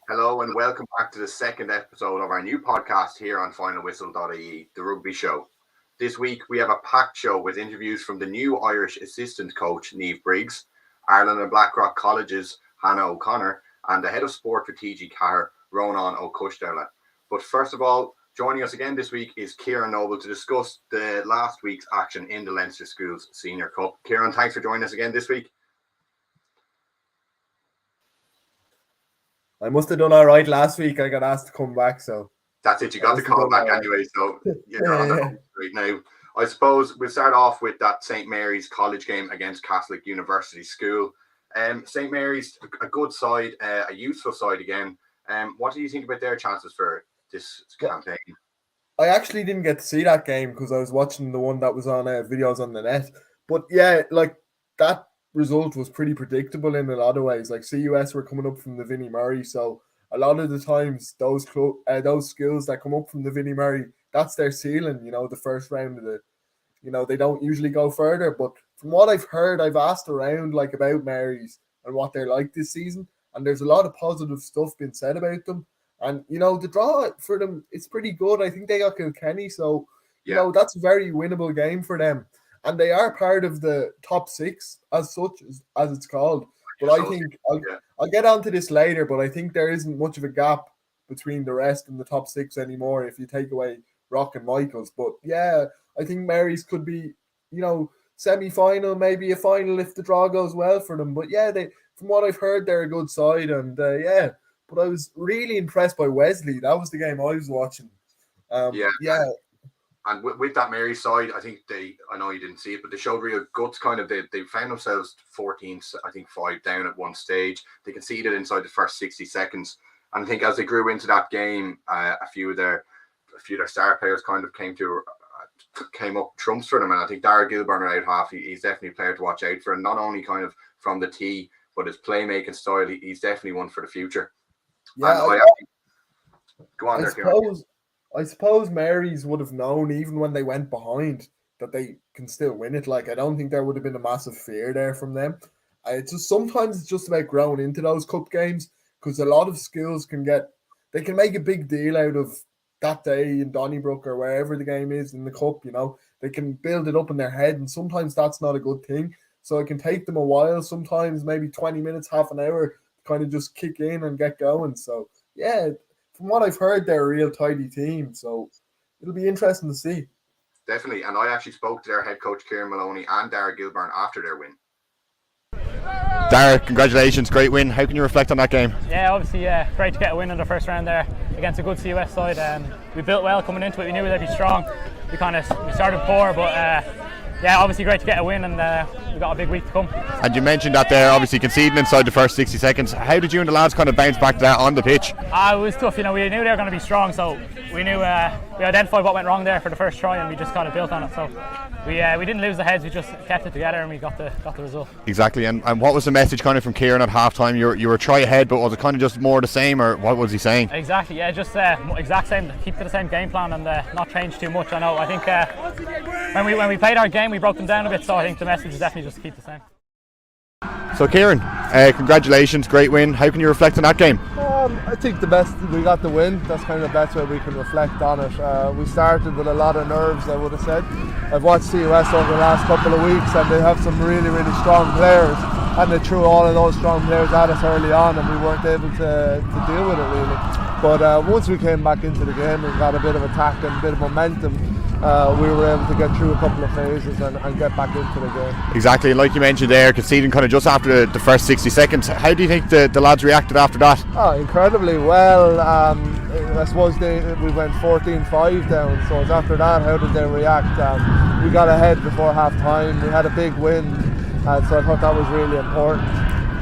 Hello and welcome back to the second episode of our new podcast here on finalwhistle.ie, the Rugby Show. This week we have a packed show with interviews from the new Irish assistant coach Niamh Briggs, Ireland and Blackrock Colleges Hannah O'Connor, and the head of sport for TG Cahir, Ronán ó Coisdealbha. But first of all, joining us again this week is Kieran Noble to discuss the last week's action in the Leinster Schools Senior Cup. Kieran, thanks for joining us again this week. I must have done all right last week. I got asked to come back, so that's it. You got to call back anyway, so you're on the home straight now. I suppose we'll start off with that St. Mary's College game against Catholic University School. St. Mary's, a good side, a useful side again. What do you think about their chances for this campaign? I actually didn't get to see that game because I was watching the one that was on videos on the net. But yeah, like that result was pretty predictable in a lot of ways. Like CUS were coming up from the Vinnie Murray, so a lot of the times those skills that come up from the Vinnie Murray, that's their ceiling. You know, the first round of they don't usually go further. But from what I've heard, I've asked around like about Mary's and what they're like this season, and there's a lot of positive stuff being said about them. And the draw for them, it's pretty good. I think they got Kilkenny, so that's a very winnable game for them. And they are part of the top six as such, as it's called. But I think I'll get onto this later, but I think there isn't much of a gap between the rest and the top six anymore if you take away Rock and Michaels. But yeah, I think Mary's could be, semi-final, maybe a final if the draw goes well for them. But yeah, from what I've heard, they're a good side. And but I was really impressed by Wesley. That was the game I was watching. And with that Mary side, I think I know you didn't see it, but they showed real guts. Kind of, they found themselves 14, I think 5 down at one stage. They conceded inside the first 60 seconds. And I think as they grew into that game, a few of their star players kind of came up trumps for them. And I think Dara Gilburn at out half, he's definitely a player to watch out for. And not only kind of from the tee, but his playmaking style, he's definitely one for the future. Yeah, go on I suppose Mary's would have known even when they went behind that they can still win it. Like, I don't think there would have been a massive fear there from them. Sometimes it's just about growing into those cup games because a lot of schools can make a big deal out of that day in Donnybrook or wherever the game is in the cup. They can build it up in their head, and sometimes that's not a good thing. So it can take them a while, sometimes maybe 20 minutes, half an hour, to kind of just kick in and get going. So yeah, from what I've heard, they're a real tidy team, so it'll be interesting to see. Definitely, and I actually spoke to their head coach, Kieran Maloney, and Dara Gilburn after their win. Dara, congratulations, great win. How can you reflect on that game? Yeah, obviously, great to get a win in the first round there against a good CUS side. We built well coming into it. We knew they'd be strong. We started poor, but obviously great to get a win, and we've got a big week to come. And you mentioned that they're obviously conceding inside the first 60 seconds. How did you and the lads kind of bounce back to that on the pitch? It was tough. We knew they were going to be strong, so we knew we identified what went wrong there for the first try, and we just kind of built on it. So we didn't lose the heads. We just kept it together, and we got the result. Exactly. And what was the message kind of from Kieran at half time? You were a try ahead, but was it kind of just more the same, or what was he saying? Exactly. Yeah, just exact same. Keep to the same game plan and not change too much. I think when we played our game, we broke them down a bit. So I think the message is definitely just keep the same. So Kieran, congratulations, great win. How can you reflect on that game? I think we got the win. That's kind of the best way we can reflect on it. We started with a lot of nerves, I would have said. I've watched CUS over the last couple of weeks, and they have some really, really strong players, and they threw all of those strong players at us early on, and we weren't able to deal with it really. But once we came back into the game and got a bit of attack and a bit of momentum, we were able to get through a couple of phases and get back into the game. Exactly, and like you mentioned there, conceding kind of just after the first 60 seconds. How do you think the lads reacted after that? Incredibly well. I suppose we went 14-5 down, so after that, how did they react? We got ahead before half time, we had a big win, so I thought that was really important.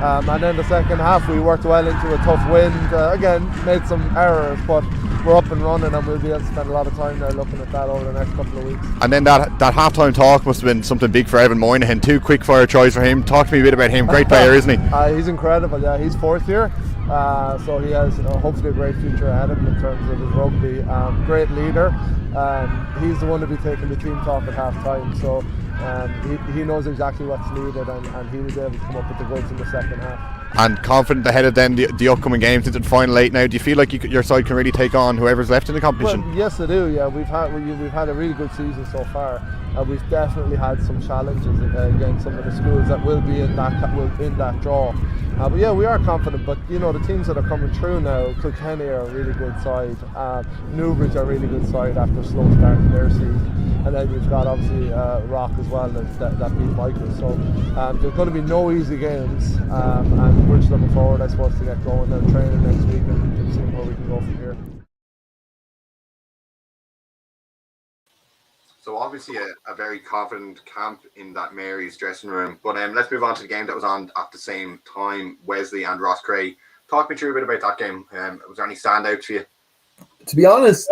And then the second half we worked well into a tough wind, again made some errors, but we're up and running, and we'll be able to spend a lot of time there looking at that over the next couple of weeks. And then that half-time talk must have been something big for Evan Moynihan. 2 quick-fire tries for him. Talk to me a bit about him. Great player, isn't he? He's incredible. Yeah, he's 4th year, so he has hopefully a great future ahead of him in terms of his rugby. Great leader. He's the one to be taking the team talk at half-time. So he knows exactly what's needed, and he was able to come up with the goods in the second half. And confident ahead of then the upcoming games into the final 8 now. Do you feel like your side can really take on whoever's left in the competition? Well, yes, I do. Yeah, we've had a really good season so far. We've definitely had some challenges against some of the schools that will be in that draw. But yeah, we are confident. But you know, the teams that are coming through now, Kilkenny are a really good side. Newbridge are a really good side after a slow start in their season. And then we've got obviously Rock as well that beat Michael. So there's going to be no easy games, and we're just looking forward, I suppose, to get going and training next week and seeing where we can go from here. So obviously a very confident camp in that Mary's dressing room. But let's move on to the game that was on at the same time, Wesley and Roscrea. Talk me through a bit about that game. Was there any standouts for you? To be honest,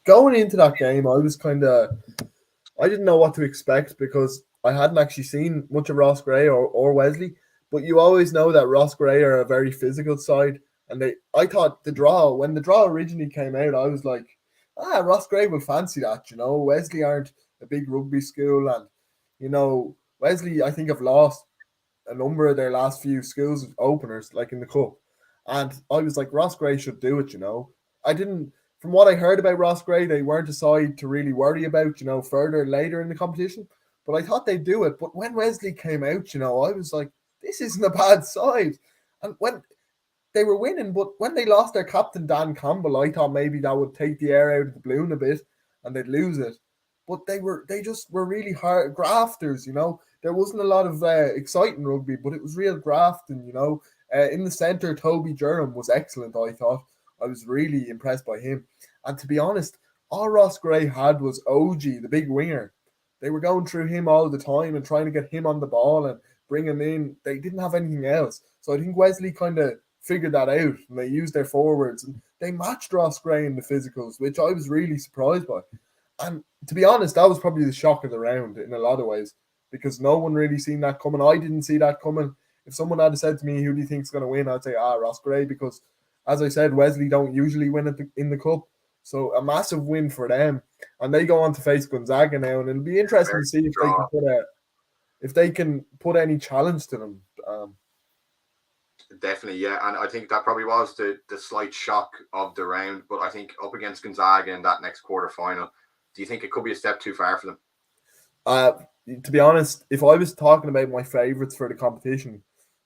going into that game, I didn't know what to expect because I hadn't actually seen much of Roscrea or Wesley. But you always know that Roscrea are a very physical side. And I thought when the draw originally came out, I was like, Roscrea will fancy that, you know. Wesley aren't a big rugby school, and you know, Wesley, I think, have lost a number of their last few schools openers, like in the cup. And I was like, Roscrea should do it, you know. From what I heard about Roscrea, they weren't a side to really worry about, you know, later in the competition. But I thought they'd do it. But when Wesley came out, you know, I was like, this isn't a bad side. And when they were winning, but when they lost their captain, Dan Campbell, I thought maybe that would take the air out of the balloon a bit and they'd lose it. But they just were really hard grafters, you know. There wasn't a lot of exciting rugby, but it was real grafting, you know. In the centre, Toby Durham was excellent, I thought. I was really impressed by him. And to be honest, all Roscrea had was OG, the big winger. They were going through him all the time and trying to get him on the ball and bring him in. They didn't have anything else. So I think Wesley kind of figured that out, and they used their forwards, and they matched Roscrea in the physicals, which I was really surprised by. And to be honest, that was probably the shock of the round in a lot of ways, because no one really seen that coming. I didn't see that coming. If someone had said to me, who do you think's going to win, I'd say, Roscrea, because as I said, Wesley don't usually win in the cup. So a massive win for them. And they go on to face Gonzaga now, and it'll be interesting to see if they can put any challenge to them. Definitely, yeah. And I think that probably was the slight shock of the round. But I think up against Gonzaga in that next quarterfinal, do you think it could be a step too far for them? To be honest, if I was talking about my favourites for the competition,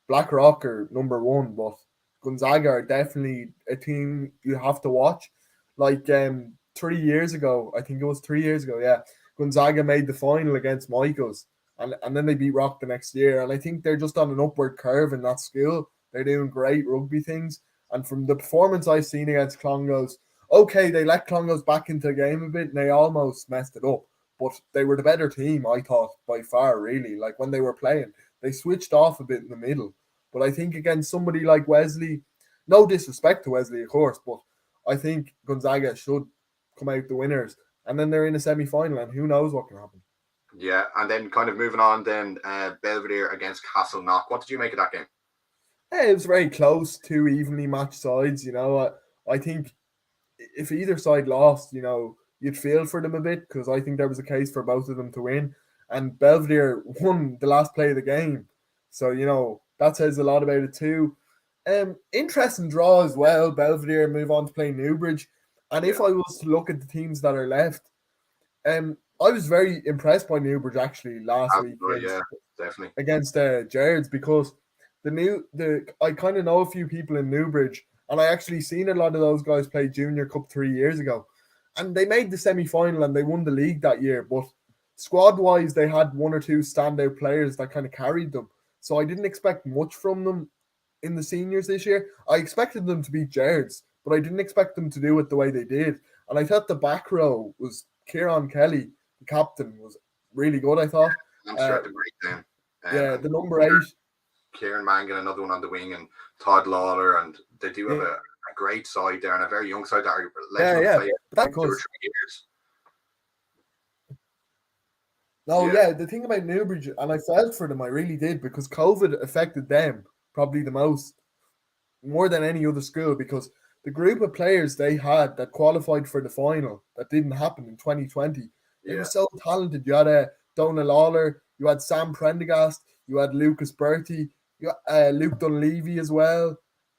Blackrock are number one, but Gonzaga are definitely a team you have to watch. Like 3 years ago, I think it was 3 years ago, yeah, Gonzaga made the final against Michaels, and then they beat Rock the next year. And I think they're just on an upward curve in that school. They're doing great rugby things. And from the performance I've seen against Clongowes, okay, they let Clongowes back into the game a bit and they almost messed it up. But they were the better team, I thought, by far, really. Like when they were playing, they switched off a bit in the middle. But I think against somebody like Wesley, no disrespect to Wesley, of course, but I think Gonzaga should come out the winners. And then they're in a semi-final, and who knows what can happen. Yeah, and then kind of moving on then, Belvedere against Castleknock. What did you make of that game? It was very close, two evenly matched sides, you know. I think if either side lost, you know, you'd feel for them a bit, because I think there was a case for both of them to win. And Belvedere won the last play of the game. So, you know, that says a lot about it too. Interesting draw as well. Belvedere move on to play Newbridge. And if I was to look at the teams that are left, I was very impressed by Newbridge actually last week against Jared's, because I kind of know a few people in Newbridge, and I actually seen a lot of those guys play Junior Cup 3 years ago, and they made the semi-final and they won the league that year. But squad-wise, they had one or two standout players that kind of carried them. So I didn't expect much from them in the seniors this year. I expected them to beat Jared's, but I didn't expect them to do it the way they did. And I thought the back row was Kieran Kelly, the captain, was really good, I thought. I'm sure the breakdown. The number 8. Kieran Mangan, another one on the wing, and Todd Lawler, and they do have a great side there and a very young side that are players but 2 or 3 years. The thing about Newbridge, and I felt for them, I really did, because COVID affected them probably the most, more than any other school, because the group of players they had that qualified for the final that didn't happen in 2020, they were so talented. You had Donald Lawler, you had Sam Prendergast, you had Lucas Bertie, you had Luke Dunleavy as well,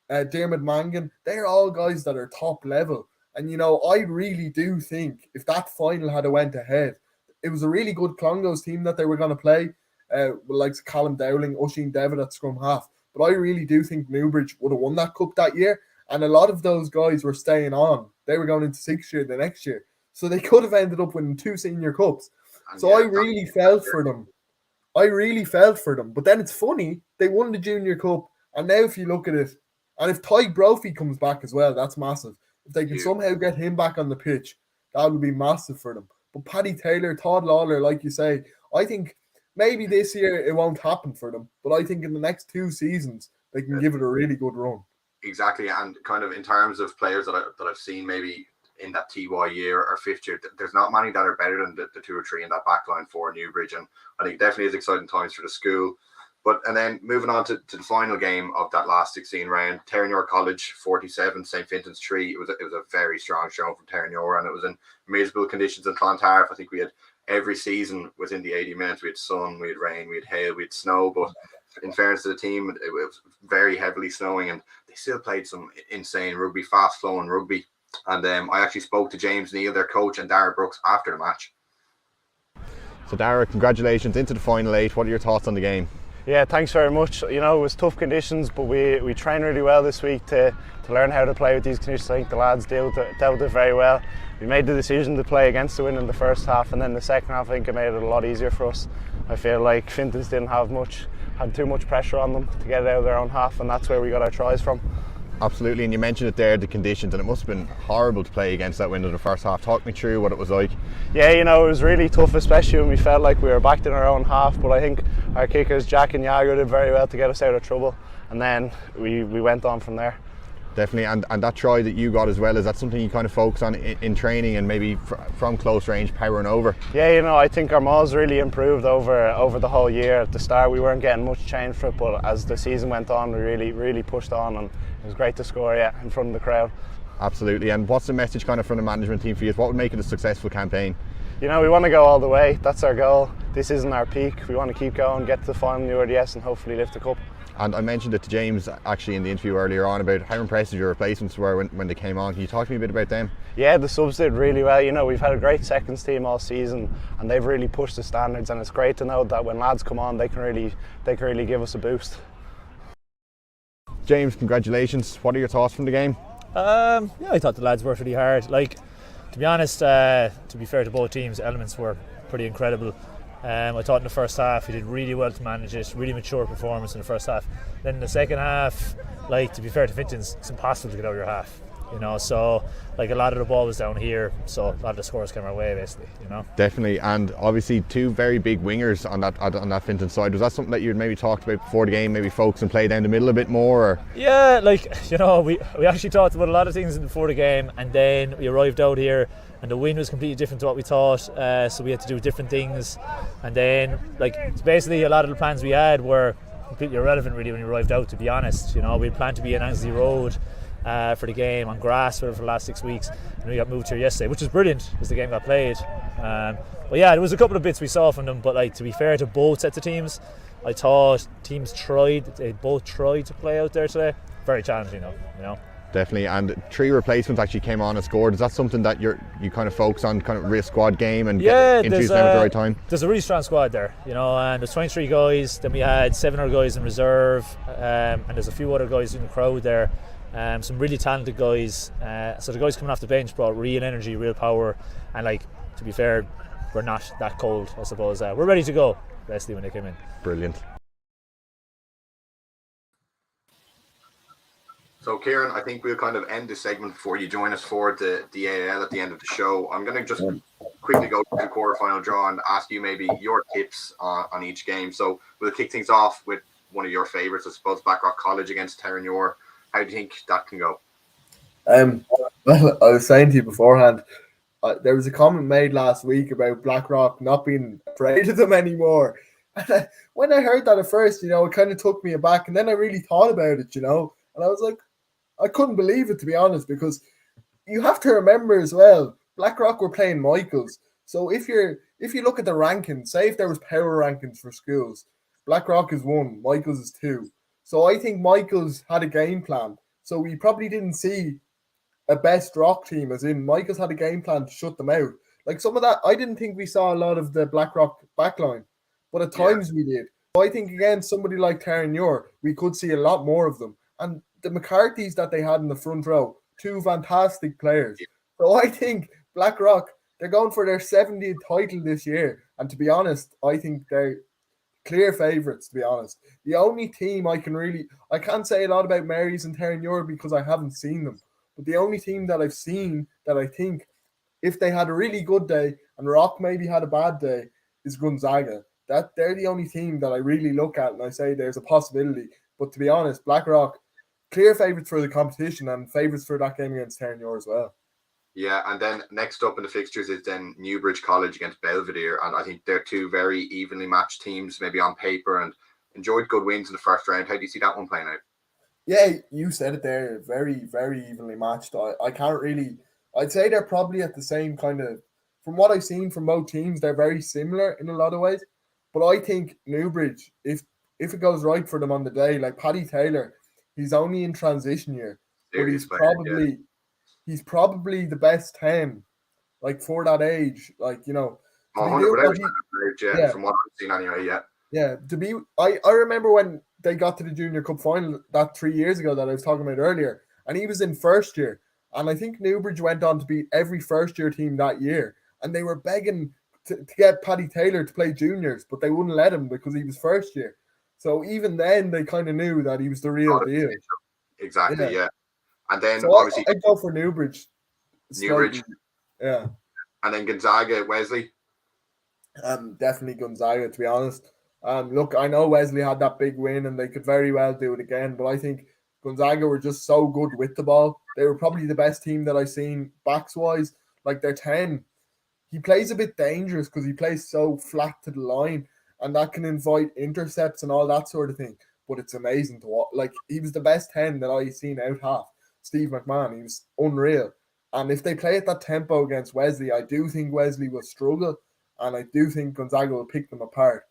Dermot Mangan. They're all guys that are top level. And, I really do think if that final had went ahead, it was a really good Clongowes team that they were going to play, with like Callum Dowling, Oisin Devitt at scrum half. But I really do think Newbridge would have won that cup that year. And a lot of those guys were staying on. They were going into sixth year the next year. So they could have ended up winning 2 senior cups. So I really felt for them. But then it's funny, they won the Junior Cup. And now if you look at it, and if Ty Brophy comes back as well, that's massive. If they can somehow get him back on the pitch, that would be massive for them. But Paddy Taylor, Todd Lawler, like you say, I think maybe this year it won't happen for them. But I think in the next 2 seasons, they can give it a really good run. Exactly, and kind of in terms of players that I've seen maybe in that TY year or fifth year, there's not many that are better than the 2 or 3 in that backline for Newbridge, and I think definitely is exciting times for the school. And then moving on to the final game of that last 16 round, Terenure College 47, St. Vincent's 3. It was a very strong show from Terenure, and it was in miserable conditions in Clontarf. I think we had every season within the 80 minutes. We had sun, we had rain, we had hail, we had snow, but in fairness to the team, it was very heavily snowing, and they still played some insane rugby, fast-flowing rugby. And I actually spoke to James Neal, their coach, and Dara Brooks after the match. So Dara, congratulations into the final 8. What are your thoughts on the game? Yeah, thanks very much. It was tough conditions, but we trained really well this week to learn how to play with these conditions. I think the lads dealt with it very well. We made the decision to play against the wind in the first half, and then the second half I think it made it a lot easier for us. I feel like Fintons didn't had too much pressure on them to get it out of their own half, and that's where we got our tries from. Absolutely, and you mentioned it there, the conditions, and it must have been horrible to play against that wind in the first half. Talk me through what it was like. Yeah, it was really tough, especially when we felt like we were backed in our own half, but I think our kickers, Jack and Jago, did very well to get us out of trouble, and then we went on from there. Definitely, and that try that you got as well, is that something you kind of focus on in training and maybe from close range powering over? Yeah, I think our mauls really improved over the whole year. At the start we weren't getting much change for it, but as the season went on we really pushed on, and it was great to score in front of the crowd. Absolutely, and what's the message kind of from the management team for you? What would make it a successful campaign? We want to go all the way, that's our goal. This isn't our peak, we want to keep going, get to the final URDS and hopefully lift the cup. And I mentioned it to James actually in the interview earlier on about how impressive your replacements were when they came on. Can you talk to me a bit about them? Yeah, the subs did really well. We've had a great seconds team all season, and they've really pushed the standards, and it's great to know that when lads come on they can really give us a boost. James, congratulations. What are your thoughts from the game? I thought the lads worked really hard. To be honest, to be fair to both teams, elements were pretty incredible. I thought in the first half he did really well to manage it, really mature performance in the first half. Then in the second half, to be fair to Fintons, it's impossible to get out of your half. So a lot of the ball was down here, so a lot of the scores came our way basically. Definitely, and obviously 2 very big wingers on that Fintons side. Was that something that you'd maybe talked about before the game, maybe focus and play down the middle a bit more? Or? Yeah, we actually talked about a lot of things before the game, and then we arrived out here and the wind was completely different to what we thought, so we had to do different things, and then basically a lot of the plans we had were completely irrelevant really when we arrived out, to be honest. We had planned to be in Anglesey Road for the game on grass for the last 6 weeks, and we got moved here yesterday, which was brilliant because the game got played. But yeah, there was a couple of bits we saw from them, but to be fair to both sets of teams, I thought they both tried to play out there today. Very challenging though, Definitely, and 3 replacements actually came on and scored. Is that something that you kind of focus on, kind of real squad game and introduce them at the right time? There's a really strong squad there, and there's 23 guys. Then we had 7 other guys in reserve, and there's a few other guys in the crowd there. Some really talented guys. So the guys coming off the bench brought real energy, real power, and to be fair, we're not that cold, I suppose. We're ready to go, basically, when they came in. Brilliant. So Kieran, I think we'll kind of end this segment before you join us for the AIL at the end of the show. I'm going to just quickly go to the quarterfinal draw and ask you maybe your tips on each game. So we'll kick things off with one of your favourites, I suppose, Blackrock College against Terenure. How do you think that can go? Well, I was saying to you beforehand, there was a comment made last week about Blackrock not being afraid of them anymore. And when I heard that at first, it kind of took me aback, and then I really thought about it, and I was like, I couldn't believe it, to be honest, because you have to remember as well, Blackrock were playing Michaels, So if you look at the rankings, say if there was power rankings for schools, Blackrock is 1, Michael's is 2. So I think Michael's had a game plan. So we probably didn't see a best rock team, as in Michael's had a game plan to shut them out. Like some of that, I didn't think we saw a lot of the Blackrock backline, but at times we did. So I think against somebody like Terranure, we could see a lot more of them. And the McCarthy's that they had in the front row, 2 fantastic players. So I think Blackrock, they're going for their 70th title this year. And to be honest, I think they're clear favourites, to be honest. The only team I can't say a lot about Mary's and Terranure because I haven't seen them. But the only team that I've seen that I think, if they had a really good day and Rock maybe had a bad day, is Gonzaga. They're the only team that I really look at and I say there's a possibility. But to be honest, Blackrock, clear favourites for the competition and favourites for that game against Terranure as well. Yeah, and then next up in the fixtures is then Newbridge College against Belvedere, and I think they're 2 very evenly matched teams, maybe on paper, and enjoyed good wins in the first round. How do you see that one playing out? Yeah, you said it there. Very, very evenly matched. I can't really. I'd say they're probably at the same kind of. From what I've seen from both teams, they're very similar in a lot of ways. But I think Newbridge, if it goes right for them on the day, like Paddy Taylor, he's only in transition year, but he's probably the best 10, like for that age, like you know. 100%, from what I've seen anyway. Yeah, I remember when they got to the Junior Cup final that 3 years ago that I was talking about earlier, and he was in first year. And I think Newbridge went on to beat every first year team that year. And they were begging to get Paddy Taylor to play juniors, but they wouldn't let him because he was first year. So even then, they kind of knew that he was the real deal. Exactly, yeah. And then so obviously I'd go for Newbridge. Yeah. And then Gonzaga, Wesley. Definitely Gonzaga, to be honest. Look, I know Wesley had that big win and they could very well do it again, but I think Gonzaga were just so good with the ball. They were probably the best team that I've seen backs-wise. Like their 10, he plays a bit dangerous because he plays so flat to the line, and that can invite intercepts and all that sort of thing. But it's amazing to watch. Like, he was the best 10 that I've seen out half. Steve McMahon, he was unreal. And if they play at that tempo against Wesley, I do think Wesley will struggle, and I do think Gonzaga will pick them apart.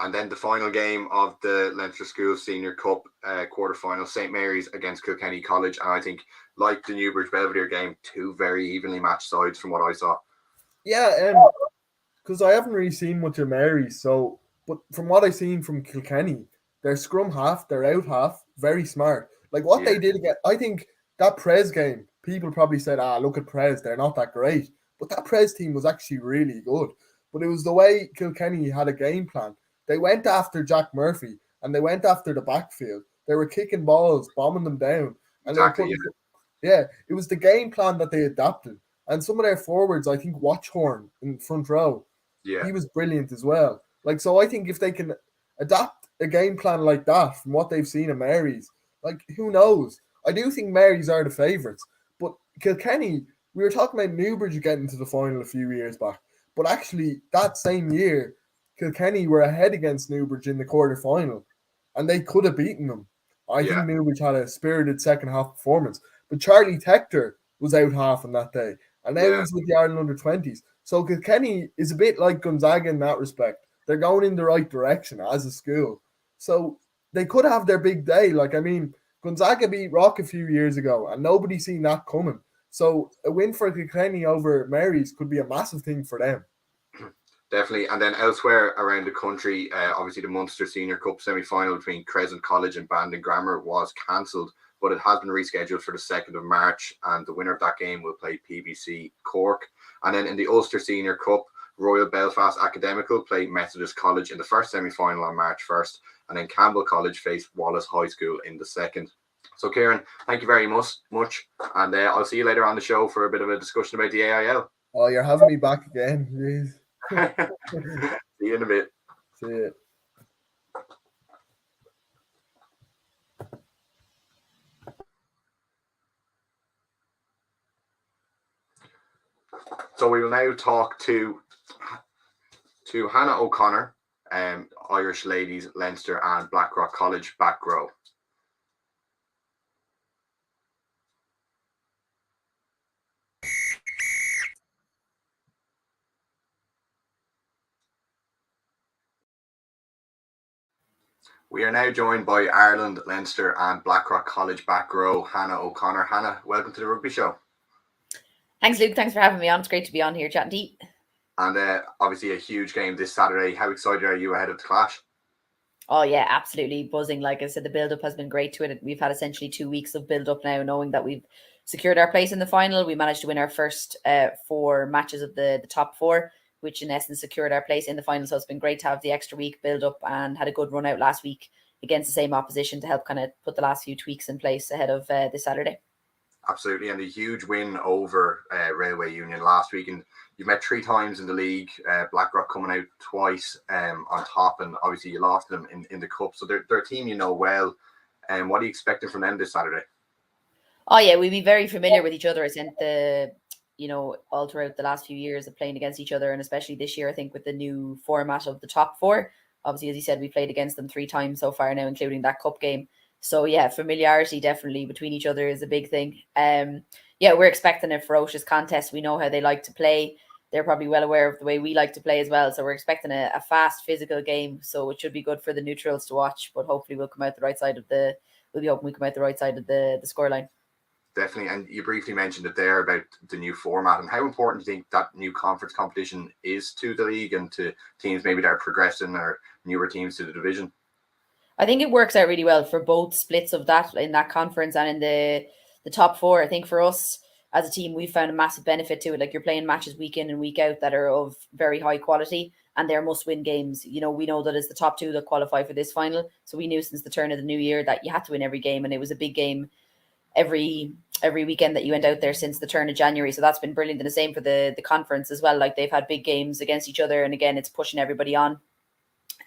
And then the final game of the Leinster Schools Senior Cup quarterfinal, St. Mary's against Kilkenny College. And I think, like the Newbridge Belvedere game, 2 very evenly matched sides from what I saw. Yeah, because I haven't really seen much of Mary's. But from what I've seen from Kilkenny, their scrum half, their out half, very smart. Like what they did again, I think that Prez game, people probably said, look at Prez, they're not that great. But that Prez team was actually really good. But it was the way Kilkenny had a game plan. They went after Jack Murphy and they went after the backfield. They were kicking balls, bombing them down. And it was the game plan that they adapted. And some of their forwards, I think Watchhorn in front row, he was brilliant as well. Like, so I think if they can adapt a game plan like that from what they've seen in Mary's, like, who knows? I do think Mary's are the favourites. But Kilkenny, we were talking about Newbridge getting to the final a few years back. But actually, that same year, Kilkenny were ahead against Newbridge in the quarter-final, and they could have beaten them. I think Newbridge had a spirited second-half performance. But Charlie Tector was out half on that day, and now he's with the Ireland under-20s. So Kilkenny is a bit like Gonzaga in that respect. They're going in the right direction as a school. So they could have their big day. Like, I mean, Gonzaga beat Rock a few years ago, and nobody seen that coming. So a win for Kilkenny over Mary's could be a massive thing for them. Definitely. And then elsewhere around the country, obviously the Munster Senior Cup semi-final between Crescent College and Bandon Grammar was cancelled, but it has been rescheduled for the 2nd of March, and the winner of that game will play PBC Cork. And then in the Ulster Senior Cup, Royal Belfast Academical played Methodist College in the first semi-final on March 1st, and then Campbell College faced Wallace High School in the second. So Kieran, thank you very much, and I'll see you later on the show for a bit of a discussion about the AIL. Oh, you're having me back again, jeez. See you in a bit. See you. So we will now talk to Hannah O'Connor, Irish ladies, Leinster and Blackrock College back row. We are now joined by Ireland, Leinster and Blackrock College back row, Hannah O'Connor. Hannah, welcome to the Rugby Show. Thanks, Luke. Thanks for having me on. It's great to be on here chatting to you. And obviously a huge game this Saturday. How excited are you ahead of the clash? Oh, yeah, absolutely buzzing. Like I said, the build-up has been great to it. We've had essentially 2 weeks of build-up now, knowing that we've secured our place in the final. We managed to win our first 4 matches of the top 4, which in essence secured our place in the final. So it's been great to have the extra week build-up, and had a good run out last week against the same opposition to help kind of put the last few tweaks in place ahead of this Saturday. Absolutely, and a huge win over Railway Union last week. And you've met 3 times in the league, Blackrock coming out twice on top, and obviously you lost them in the cup. So they're a team you know well. And what are you expecting from them this Saturday? Oh, yeah, we'll be very familiar with each other. I think all throughout the last few years of playing against each other, and especially this year, I think with the new format of the top 4. Obviously, as you said, we played against them 3 times so far now, including that cup game. So yeah, familiarity definitely between each other is a big thing. Yeah, we're expecting a ferocious contest. We know how they like to play. They're probably well aware of the way we like to play as well. So we're expecting a fast, physical game. So it should be good for the neutrals to watch. But hopefully we'll come out the right side of the. We'll be hoping we come out the right side of the scoreline. Definitely, and you briefly mentioned it there about the new format and how important do you think that new conference competition is to the league and to teams maybe that are progressing or newer teams to the division? I think it works out really well for both splits of that in that conference and in the top 4. I think for us as a team, we've found a massive benefit to it. Like, you're playing matches week in and week out that are of very high quality, and they're must-win games. You know, we know that it's the top 2 that qualify for this final. So we knew since the turn of the new year that you had to win every game, and it was a big game every weekend that you went out there since the turn of January. So that's been brilliant. And the same for the conference as well. Like, they've had big games against each other, and again, it's pushing everybody on.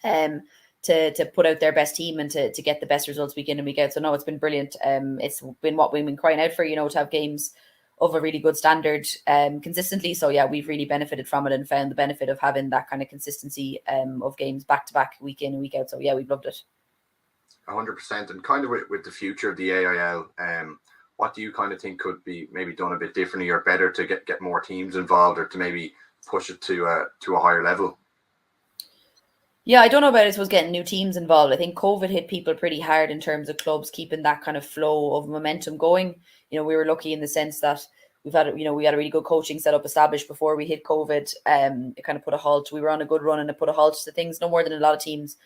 To put out their best team and to get the best results week in and week out. So no, it's been brilliant. It's been what we've been crying out for, to have games of a really good standard consistently. So yeah, we've really benefited from it and found the benefit of having that kind of consistency of games back to back, week in and week out. So yeah, we've loved it. 100%. And kind of with the future of the AIL, what do you kind of think could be maybe done a bit differently or better to get more teams involved, or to maybe push it to a higher level? Yeah, I don't know about, I suppose, getting new teams involved. I think COVID hit people pretty hard in terms of clubs keeping that kind of flow of momentum going. We were lucky in the sense that we had a really good coaching setup established before we hit COVID. It kind of put a halt. We were on a good run, and it put a halt to things, no more than a lot of teams.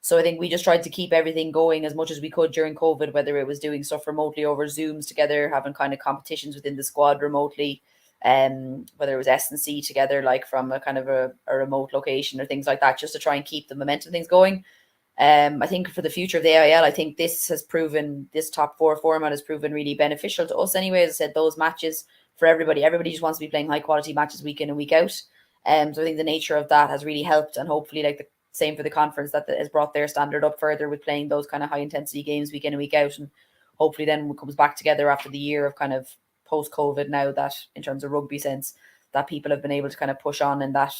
So I think we just tried to keep everything going as much as we could during COVID, whether it was doing stuff remotely over Zooms together, having kind of competitions within the squad remotely, whether it was S&C together, like from a kind of a remote location or things like that, just to try and keep the momentum things going. I think for the future of the AIL, I think this top 4 format has proven really beneficial to us anyway. As I said, those matches for everybody just wants to be playing high quality matches week in and week out. So I think the nature of that has really helped, and hopefully like the same for the conference, that has brought their standard up further with playing those kind of high intensity games week in and week out. And hopefully then it comes back together after the year of kind of post-COVID, now that in terms of rugby sense, that people have been able to kind of push on, and that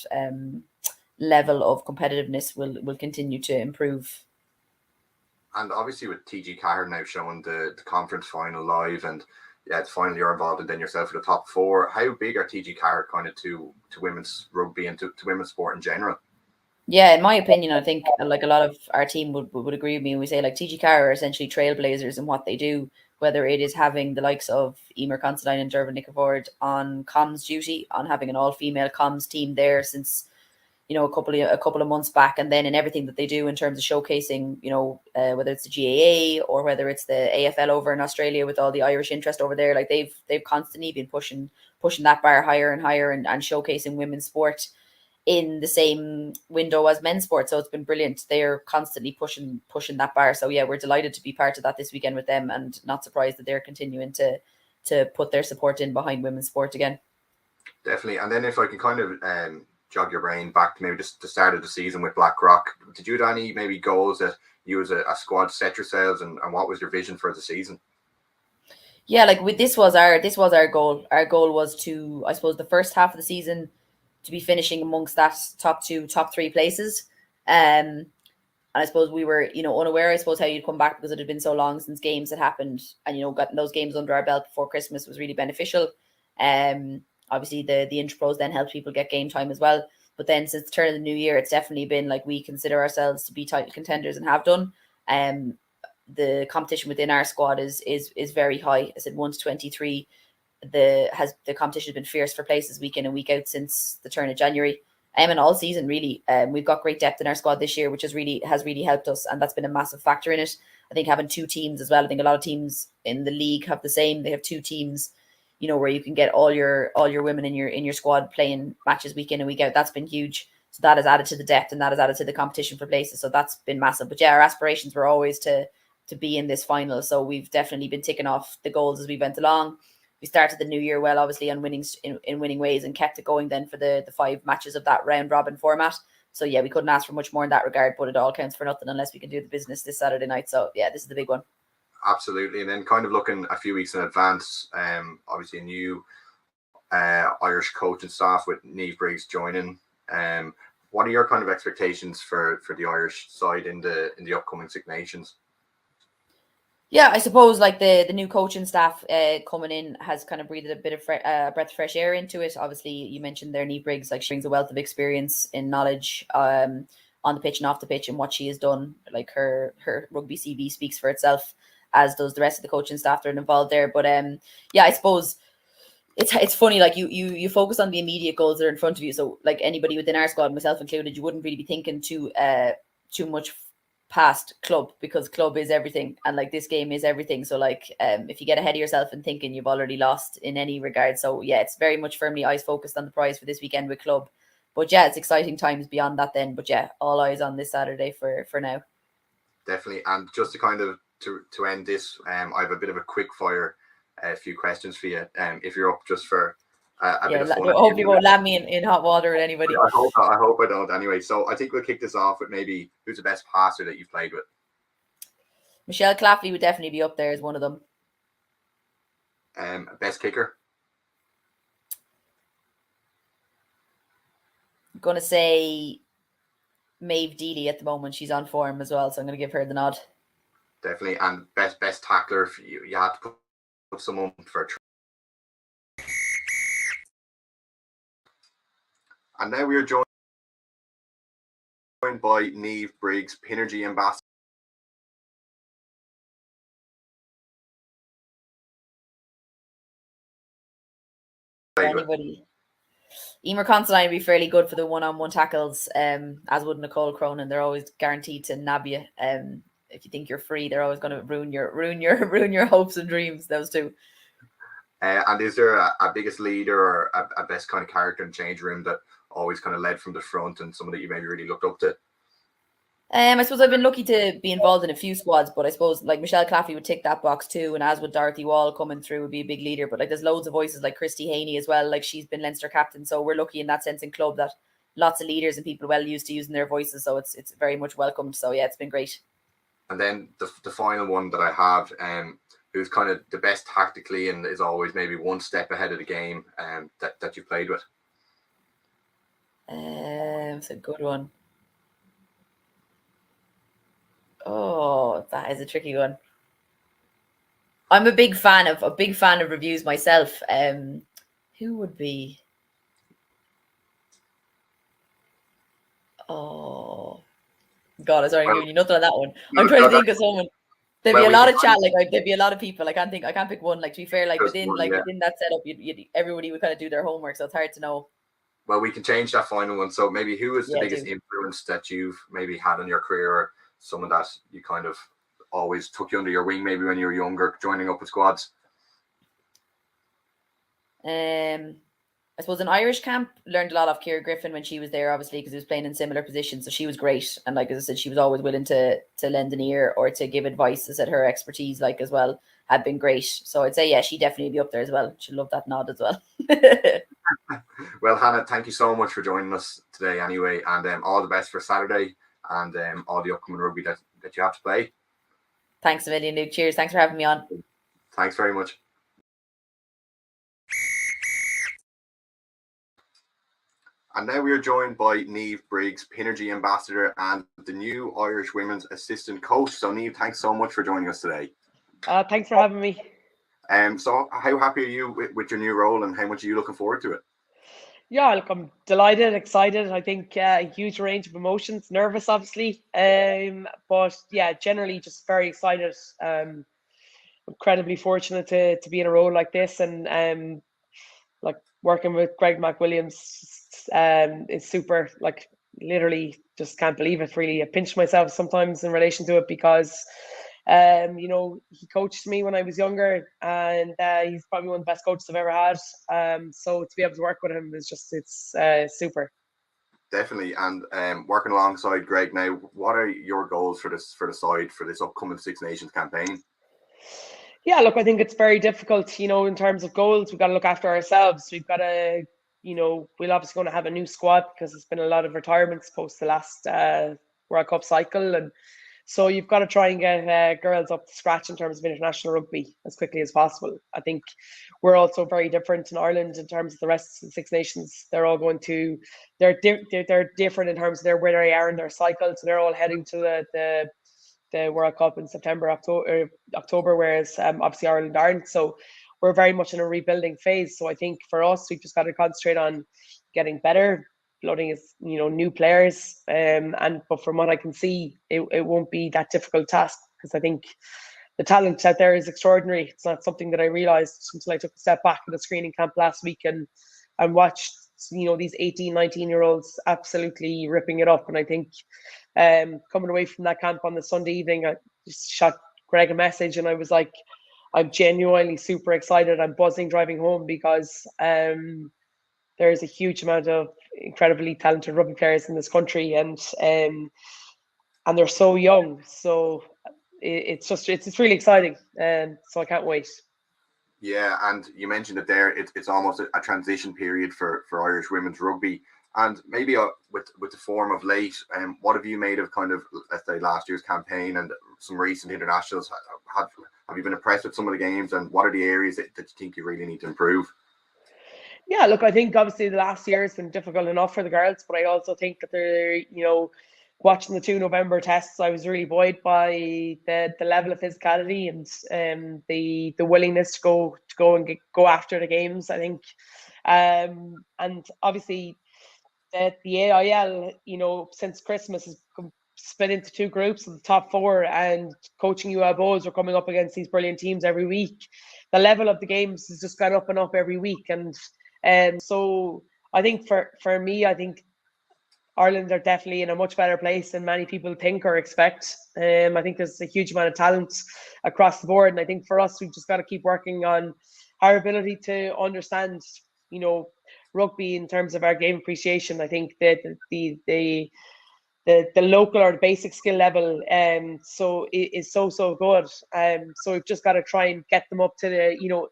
level of competitiveness will continue to improve. And obviously with TG Cahir now showing the conference final live, and yeah, it's finally you're involved, and then yourself in the top 4. How big are TG Cahir kind of to women's rugby and to women's sport in general? Yeah, in my opinion, I think like a lot of our team would agree with me when we say like TG Cahir are essentially trailblazers in what they do, whether it is having the likes of Emer Considine and Dervin Nickerford on comms duty, on having an all-female comms team there since, a couple of months back, and then in everything that they do in terms of showcasing, whether it's the GAA or whether it's the AFL over in Australia with all the Irish interest over there, like they've constantly been pushing that bar higher and higher and showcasing women's sport in the same window as men's sport. So it's been brilliant. They're constantly pushing that bar. So yeah, we're delighted to be part of that this weekend with them, and not surprised that they're continuing to put their support in behind women's sport again. Definitely. And then if I can kind of jog your brain back to maybe just the start of the season with Blackrock, did you have any maybe goals that you as a squad set yourselves, and what was your vision for the season? Yeah, like this was our goal. Our goal was to, I suppose, the first half of the season to be finishing amongst that top 3 places. And I suppose we were, unaware, I suppose, how you'd come back, because it had been so long since games had happened, and, getting those games under our belt before Christmas was really beneficial. Obviously the Interpros then helped people get game time as well. But then since the turn of the new year, it's definitely been like, we consider ourselves to be title contenders and have done. The competition within our squad is very high. I said 1 to 23. The competition has been fierce for places week in and week out since the turn of January. And all season really. We've got great depth in our squad this year, which has really helped us, and that's been a massive factor in it. I think having 2 teams as well. I think a lot of teams in the league have the same. They have 2 teams, you know, where you can get all your women in your squad playing matches week in and week out. That's been huge. So that has added to the depth, and that has added to the competition for places. So that's been massive. But yeah, our aspirations were always to be in this final. So we've definitely been ticking off the goals as we went along. We started the new year well, obviously, on winning in winning ways, and kept it going then for the 5 matches of that round robin format. So yeah, we couldn't ask for much more in that regard, but it all counts for nothing unless we can do the business this Saturday night. So yeah, this is the big one. Absolutely. And then kind of looking a few weeks in advance, obviously a new Irish coaching staff with Niamh Briggs joining. What are your kind of expectations for the Irish side in the upcoming Six Nations? Yeah, I suppose like the new coaching staff coming in has kind of breathed a bit of breath of fresh air into it. Obviously, you mentioned there Niamh Briggs, like she brings a wealth of experience and knowledge on the pitch and off the pitch, and what she has done. Like her rugby CV speaks for itself, as does the rest of the coaching staff that are involved there. But yeah, I suppose it's funny, like you focus on the immediate goals that are in front of you. So like anybody within our squad, myself included, you wouldn't really be thinking too much past club, because club is everything, and like this game is everything. So like if you get ahead of yourself and thinking, you've already lost in any regard. So yeah, it's very much firmly eyes focused on the prize for this weekend with club. But yeah, it's exciting times beyond that then. But yeah, all eyes on this Saturday for now. Definitely. And just to kind of to end this, I have a bit of a quick fire, a few questions for you. If you're up just for a bit of fun. I hope you won't land me in hot water with anybody. I hope I don't. Anyway, so I think we'll kick this off with maybe who's the best passer that you've played with. Michelle Claffey would definitely be up there as one of them. Best kicker. I'm gonna say Maeve Dealey at the moment. She's on form as well, so I'm gonna give her the nod. Definitely. And best tackler, if you had to put someone for a And now we are joined by Niamh Briggs, Pinergy ambassador. Anybody. Emer Considine would be fairly good for the one-on-one tackles, as would Nicole Cronin. They're always guaranteed to nab you. If you think you're free, they're always going to ruin your hopes and dreams. Those two. And is there a biggest leader or a best kind of character in the change room that always kind of led from the front, and someone that you maybe really looked up to? I suppose I've been lucky to be involved in a few squads, but I suppose like Michelle Claffey would tick that box too, and as would Dorothy Wall coming through would be a big leader. But like there's loads of voices like Christy Haney as well. Like she's been Leinster captain, so we're lucky in that sense in club that lots of leaders and people well used to using their voices. So it's very much welcomed. So yeah, it's been great. And then the final one that I have, who's kind of the best tactically and is always maybe one step ahead of the game, that you played with. It's a good one. Oh, that is a tricky one. I'm a big fan of reviews myself. Who would be? Oh God, I'm sorry, I'm giving you nothing on that one. I'm trying to think of someone. There'd be a lot of chat, like there'd be a lot of people. I can't pick one. Like to be fair, like within that setup, everybody would kind of do their homework, so it's hard to know. Well, we can change that final one. So maybe who is the biggest influence that you've maybe had in your career, or someone that you kind of always took you under your wing, maybe when you were younger, joining up with squads? I suppose in Irish camp, learned a lot of Ciara Griffin when she was there, obviously, because he was playing in similar positions. So she was great. And like, as I said, she was always willing to lend an ear or to give advice. I said her expertise, like, as well, had been great. So I'd say, yeah, she'd definitely be up there as well. She'd love that nod as well. Well, Hannah, thank you so much for joining us today anyway. And all the best for Saturday and all the upcoming rugby that you have to play. Thanks a million, Luke. Cheers. Thanks for having me on. Thanks very much. And now we are joined by Niamh Briggs, Pinergy ambassador and the new Irish women's assistant coach. So Niamh, thanks so much for joining us today. Thanks for having me. So how happy are you with your new role, and how much are you looking forward to it? Yeah, look, I'm delighted, excited. I think a huge range of emotions, nervous, obviously, but yeah, generally just very excited. Incredibly fortunate to be in a role like this, and like working with Greg McWilliams is super. Like literally, just can't believe it. Really, I pinch myself sometimes in relation to it because. He coached me when I was younger, and he's probably one of the best coaches I've ever had. So to be able to work with him is it's super. Definitely, and working alongside Greg now, what are your goals for the side for this upcoming Six Nations campaign? Yeah, look, I think it's very difficult, in terms of goals. We've got to look after ourselves. We've got to, we're obviously going to have a new squad because there's been a lot of retirements post the last World Cup cycle. And so you've got to try and get girls up to scratch in terms of international rugby as quickly as possible. I think we're also very different in Ireland in terms of the rest of the Six Nations. They're all going to, they're different in terms of where they are in their cycle. So they're all heading to the World Cup in September, October, whereas obviously Ireland aren't. So we're very much in a rebuilding phase. So I think for us, we've just got to concentrate on getting better, floating as new players, but from what I can see, it won't be that difficult task because I think the talent out there is extraordinary. It's not something that I realized until I took a step back in the screening camp last week and watched these 18, 19-year-olds absolutely ripping it up. And I think coming away from that camp on the Sunday evening, I just shot Greg a message and I was like, I'm genuinely super excited. I'm buzzing driving home because there's a huge amount of incredibly talented rugby players in this country, and they're so young. So it's really exciting, and so I can't wait. Yeah, and you mentioned it there. It's almost a transition period for Irish women's rugby, and maybe with the form of late. What have you made of kind of, let's say, last year's campaign and some recent internationals? Have you been impressed with some of the games, and what are the areas that you think you really need to improve? Yeah, look, I think obviously the last year has been difficult enough for the girls, but I also think that they're, watching the 2 November tests, I was really buoyed by the level of physicality and the willingness to go and go after the games. I think, and obviously the AIL, since Christmas has split into 2 groups of the top 4, and coaching UABOs are coming up against these brilliant teams every week. The level of the games has just gone up and up every week, and so I think for me, I think Ireland are definitely in a much better place than many people think or expect. I think there's a huge amount of talent across the board, and I think for us, we've just got to keep working on our ability to understand, rugby in terms of our game appreciation. I think that the local or the basic skill level so is so good. So we've just got to try and get them up to the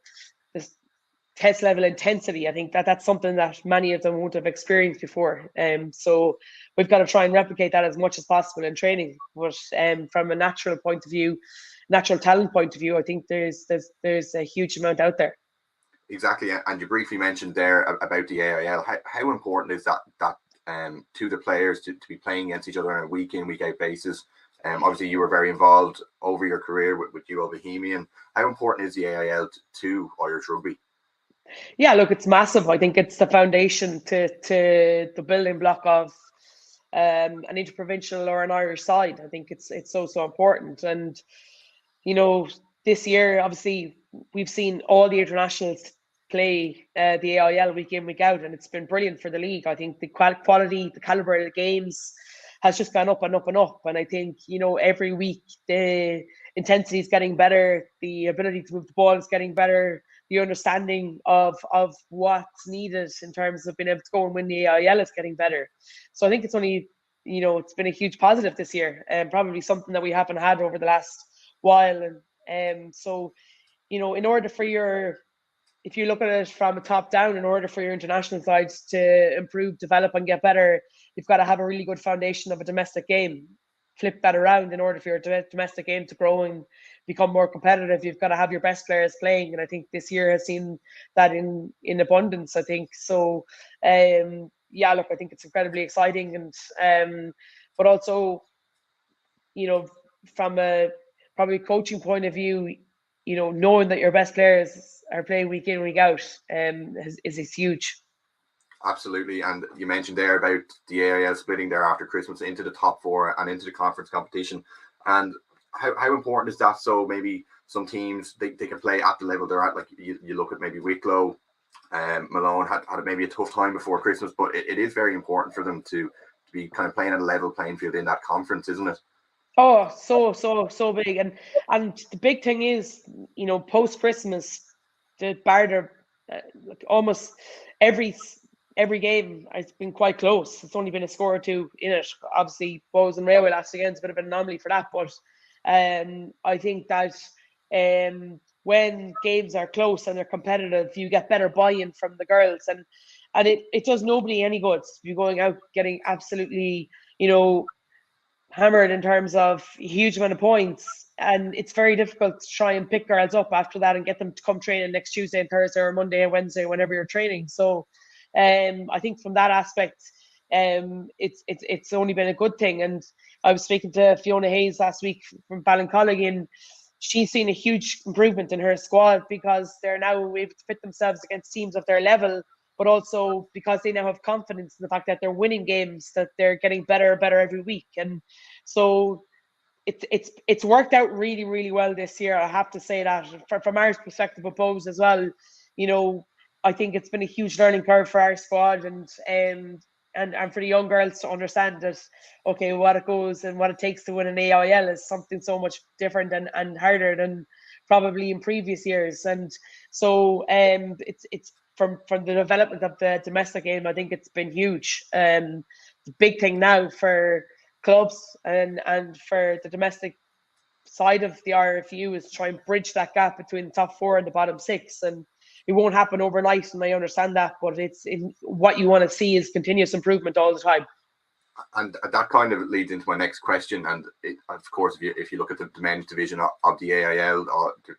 this test level intensity. I think that's something that many of them won't have experienced before. So we've got to try and replicate that as much as possible in training. But from a natural point of view, natural talent point of view, I think there's a huge amount out there. Exactly, and you briefly mentioned there about the AIL. How important is that to the players to be playing against each other on a week in, week out basis? Obviously, you were very involved over your career with UL Bohemian. How important is the AIL to Irish rugby? Yeah, look, it's massive. I think it's the foundation to the building block of an interprovincial or an Irish side. I think it's so important. And this year, obviously, we've seen all the internationals play the AIL week in, week out, and it's been brilliant for the league. I think the quality, the caliber of the games has just gone up and up and up. And I think, every week the intensity is getting better, the ability to move the ball is getting better, the understanding of what's needed in terms of being able to go and win the AIL is getting better. So I think it's only, it's been a huge positive this year, and probably something that we haven't had over the last while. And so, in order for if you look at it from a top down, in order for your international sides to improve, develop and get better, you've got to have a really good foundation of a domestic game. Flip that around, in order for your domestic game to grow and become more competitive, you've got to have your best players playing. And I think this year has seen that in abundance, I think. So, yeah, look, I think it's incredibly exciting. And, but also, from a probably coaching point of view, knowing that your best players are playing week in, week out is huge. Absolutely. And you mentioned there about the AIL splitting there after Christmas into the top four and into the conference competition. And how important is that? So maybe some teams, they can play at the level they're at. Like you look at maybe Wicklow, Malone had maybe a tough time before Christmas, but it is very important for them to be kind of playing at a level playing field in that conference, isn't it? Oh, so big. And the big thing is, post Christmas, the Barder, almost every game has been quite close. It's only been a score or two in it. Obviously, Bows and Railway last again is a bit of an anomaly for that, but I think that when games are close and they're competitive, you get better buy-in from the girls, and it does nobody any good. You're going out getting absolutely, hammered in terms of a huge amount of points, and it's very difficult to try and pick girls up after that and get them to come training next Tuesday and Thursday or Monday and Wednesday, whenever you're training. So I think from that aspect, it's only been a good thing. And I was speaking to Fiona Hayes last week from Ballincollig, and she's seen a huge improvement in her squad because they're now able to fit themselves against teams of their level, but also because they now have confidence in the fact that they're winning games, that they're getting better and better every week. And so it's worked out really, really well this year. I have to say that from our perspective of Bows as well, I think it's been a huge learning curve for our squad and for the young girls to understand that, okay, what it goes and what it takes to win an AIL is something so much different and harder than probably in previous years. And so it's from the development of the domestic game, I think it's been huge. The big thing now for clubs and for the domestic side of the RFU is to try and bridge that gap between the top four and the bottom six. And it won't happen overnight, and I understand that, but what you want to see is continuous improvement all the time. And that kind of leads into my next question. And of course, if you look at the men's division of the AIL,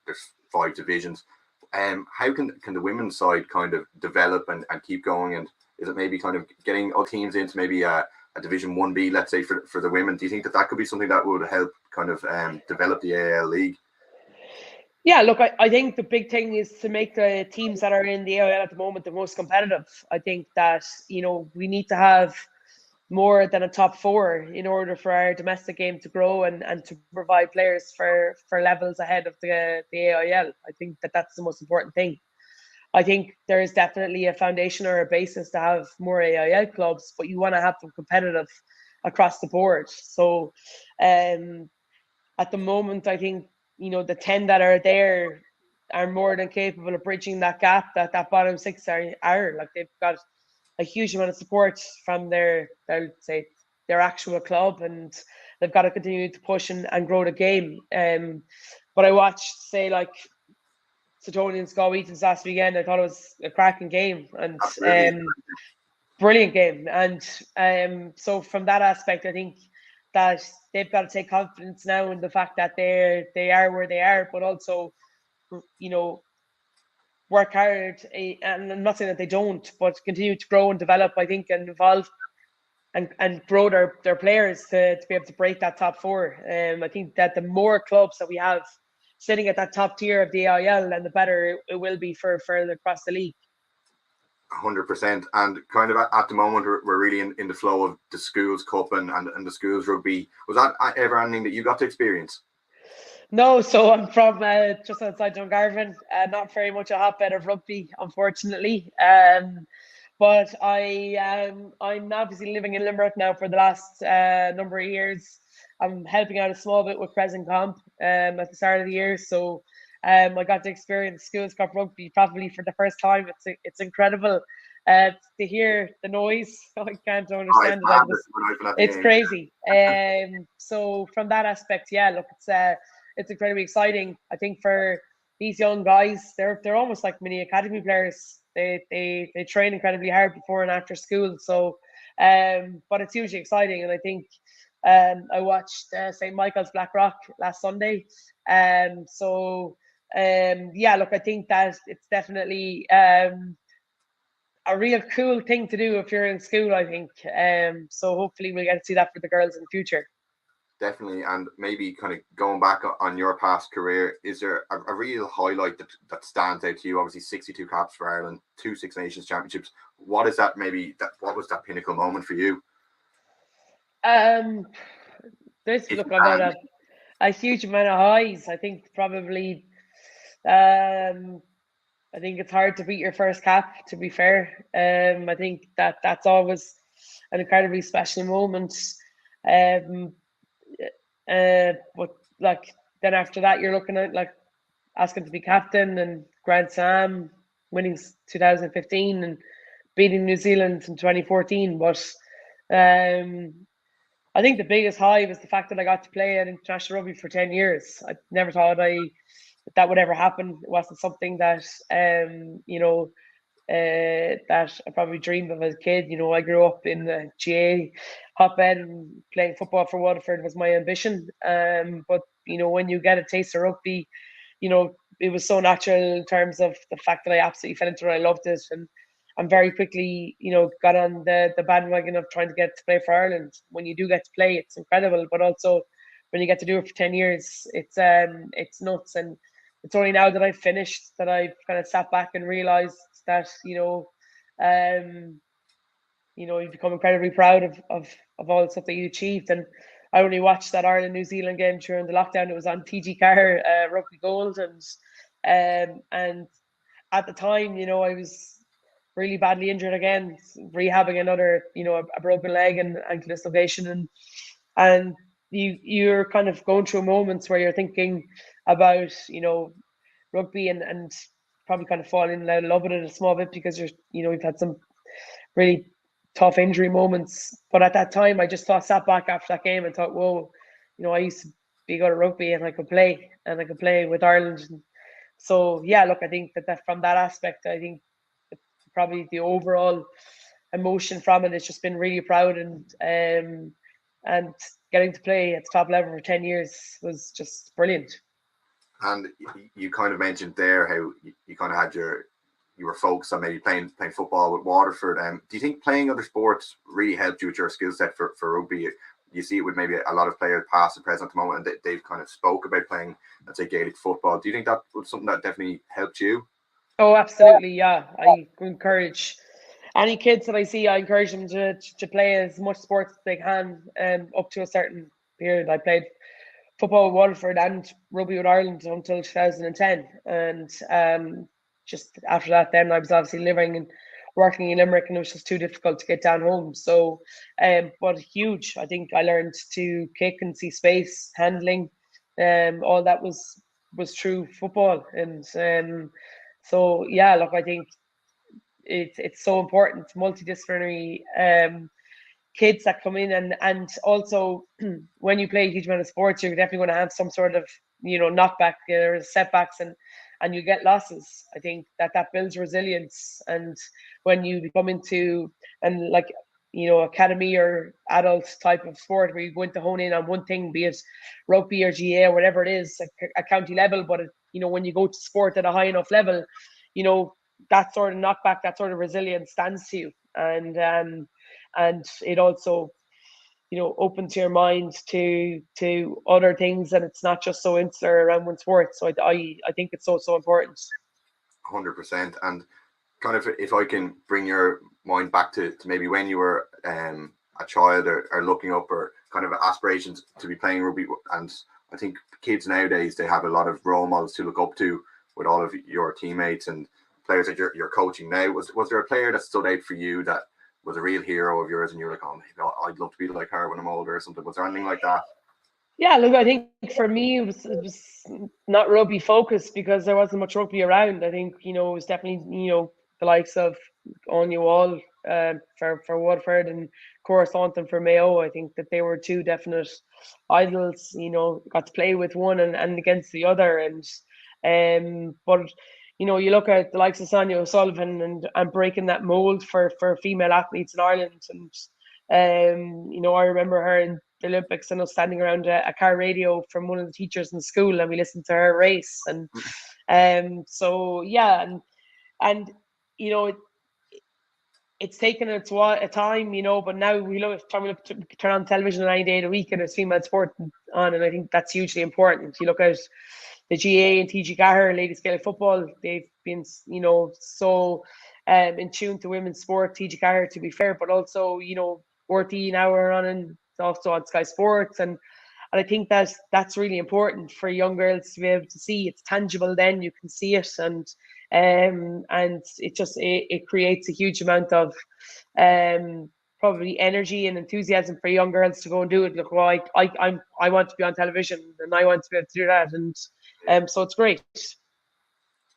there's 5 divisions. How can the women's side kind of develop and keep going? And is it maybe kind of getting all teams into maybe a Division 1B, let's say, for the women? Do you think that could be something that would help kind of develop the AIL league? Yeah, look, I think the big thing is to make the teams that are in the AIL at the moment the most competitive. I think that, we need to have more than a top 4 in order for our domestic game to grow and to provide players for levels ahead of the AIL. I think that's the most important thing. I think there is definitely a foundation or a basis to have more AIL clubs, but you want to have them competitive across the board. So at the moment, I think, the 10 that are there are more than capable of bridging that gap that bottom 6 are. Like, they've got a huge amount of support from their actual club, and they've got to continue to push and grow the game. But I watched, say, like Suttonian Scott Wheaton's last weekend. I thought it was a cracking game and brilliant game. And so from that aspect, I think that they've got to take confidence now in the fact that they are where they are, but also, work hard. And I'm not saying that they don't, but continue to grow and develop, I think, and evolve and grow their players to be able to break that top 4. I think that the more clubs that we have sitting at that top tier of the AIL, and the better it will be for further across the league. 100%. And kind of at the moment, we're really in the flow of the Schools Cup and the Schools Rugby. Was that ever anything that you got to experience? No, so I'm from just outside Dungarvan, not very much a hotbed of rugby, unfortunately. But I'm obviously living in Limerick now for the last number of years. I'm helping out a small bit with Crescent Comp at the start of the year. So I got to experience Schools Cup rugby probably for the first time. It's incredible to hear the noise. I can't understand it. It's crazy. So from that aspect, yeah, look, it's incredibly exciting. I think for these young guys, they're almost like mini academy players. They train incredibly hard before and after school. So, but it's hugely exciting, and I think I watched St. Michael's Blackrock last Sunday. So yeah, look, I think that it's definitely a real cool thing to do if you're in school, I think. So hopefully we'll get to see that for the girls in the future. Definitely. And maybe kind of going back on your past career, is there a real highlight that stands out to you? Obviously 62 caps for Ireland, 2 Six Nations championships. what is that? What was that pinnacle moment for you? I've had a huge amount of highs. I think probably. I think it's hard to beat your first cap, to be fair. I think that's always an incredibly special moment. But like then after that, you're looking at like asking to be captain and Grand Slam, winning 2015 and beating New Zealand in 2014. But I think the biggest high was the fact that I got to play at international rugby for 10 years. I never thought that would ever happen. It wasn't something that that I probably dreamed of as a kid. I grew up in the GA hotbed, and playing football for Waterford was my ambition. But when you get a taste of rugby, it was so natural in terms of the fact that I absolutely fell into it. I loved it, and very quickly, got on the bandwagon of trying to get to play for Ireland. When you do get to play, it's incredible, but also when you get to do it for 10 years, it's nuts. And it's only now that I've finished that I've kind of sat back and realized that, you become incredibly proud of all the stuff that you achieved. And I only watched that Ireland-New Zealand game during the lockdown. It was on TG Carr, Rugby Gold. And at the time, I was really badly injured again, rehabbing another, a broken leg and ankle dislocation. And you're kind of going through moments where you're thinking about, rugby and probably kind of falling in love with it a small bit, because you've had some really tough injury moments. But at that time, I just sat back after that game and thought, whoa, I used to be good at rugby and I could play with Ireland. And so, yeah, look, I think that from that aspect, I think probably the overall emotion from it has just been really proud, and getting to play at the top level for 10 years was just brilliant. And you kind of mentioned there how you kind of had you were focused on maybe playing football with Waterford. Do you think playing other sports really helped you with your skill set for rugby? You see it with maybe a lot of players past and present at the moment, and they've kind of spoke about playing, let's say, Gaelic football. Do you think that was something that definitely helped you? Oh, absolutely, yeah. I encourage any kids that I see, I encourage them to play as much sports as they can up to a certain period. I played football with Waterford and rugby with Ireland until 2010. And just after that, then I was obviously living and working in Limerick, and it was just too difficult to get down home. So, but huge. I think I learned to kick and see space, handling. All that was through football. And so, yeah, look, I think it's so important, multidisciplinary kids that come in, and also when you play a huge amount of sports, you're definitely going to have some sort of knockback or setbacks, and you get losses. I think that builds resilience. And when you come into academy or adult type of sport where you go into hone in on one thing, be it rugby or GA or whatever it is, a county level, but when you go to sport at a high enough level, that sort of knockback, that sort of resilience stands to you. And it also opens your mind to other things, and it's not just so insular around one sport. So I think it's so important. 100%. And kind of, if I can bring your mind back to maybe when you were a child or looking up, or kind of aspirations to be playing rugby. And I think kids nowadays, they have a lot of role models to look up to with all of your teammates and players that you're coaching now. Was there a player that stood out for you that was a real hero of yours, and you were like, oh, I'd love to be like her when I'm older or something? Was there anything like that? Yeah, look, I think for me it was not rugby focused, because there wasn't much rugby around. I think it was definitely the likes of Anya Wall for Waterford and Cora Thornton for Mayo. I think that they were two definite idols. Got to play with one and against the other, and but you look at the likes of Sonia O'Sullivan and breaking that mold for female athletes in Ireland. And I remember her in the Olympics, and us standing around a car radio from one of the teachers in the school, and we listened to her race. And so yeah, and it's taken a time, but now we turn on television 9 days a week, and there's female sport on, and I think that's hugely important. You look at the GA and TG Gahar, ladies Gaelic football, they've been, so in tune to women's sport, TG Carr, to be fair, but also, RTE now are on, and also on Sky Sports, and I think that's really important for young girls to be able to see. It's tangible. Then you can see it, and it creates a huge amount of probably energy and enthusiasm for young girls to go and do it. Look, well, I want to be on television, and I want to be able to do that, and so it's great.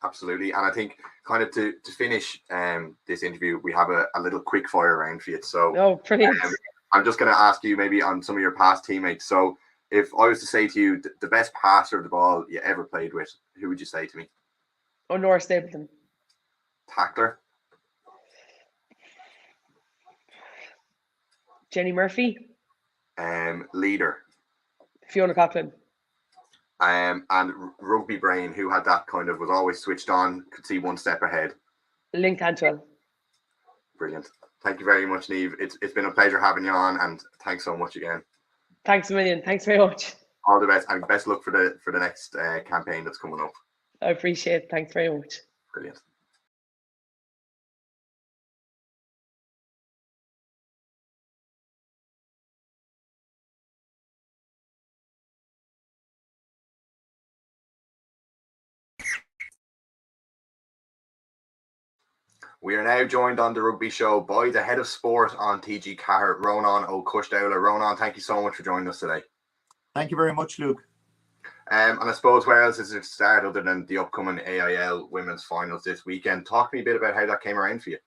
Absolutely. And I think kind of to finish this interview, we have a little quick fire round for you. So brilliant. I'm just going to ask you maybe on some of your past teammates. So if I was to say to you the best passer of the ball you ever played with, who would you say to me? Nora Stapleton. Tackler? Jenny Murphy. Leader? Fiona Coughlin. And rugby brain, who had that kind of, was always switched on, could see one step ahead? Lynn Cantwell. Brilliant. Thank you very much, Niamh. It's been a pleasure having you on, and thanks so much again. Thanks a million. Thanks very much. All the best, and best luck for the next campaign that's coming up. I appreciate it. Thanks very much. Brilliant. We are now joined on the Rugby Show by the head of sport on TG Carr, Ronán ó Coisdealbha. Ronán, thank you so much for joining us today. Thank you very much, Luke. And I suppose where else is it to start other than the upcoming AIL Women's Finals this weekend? Talk to me a bit about how that came around for you.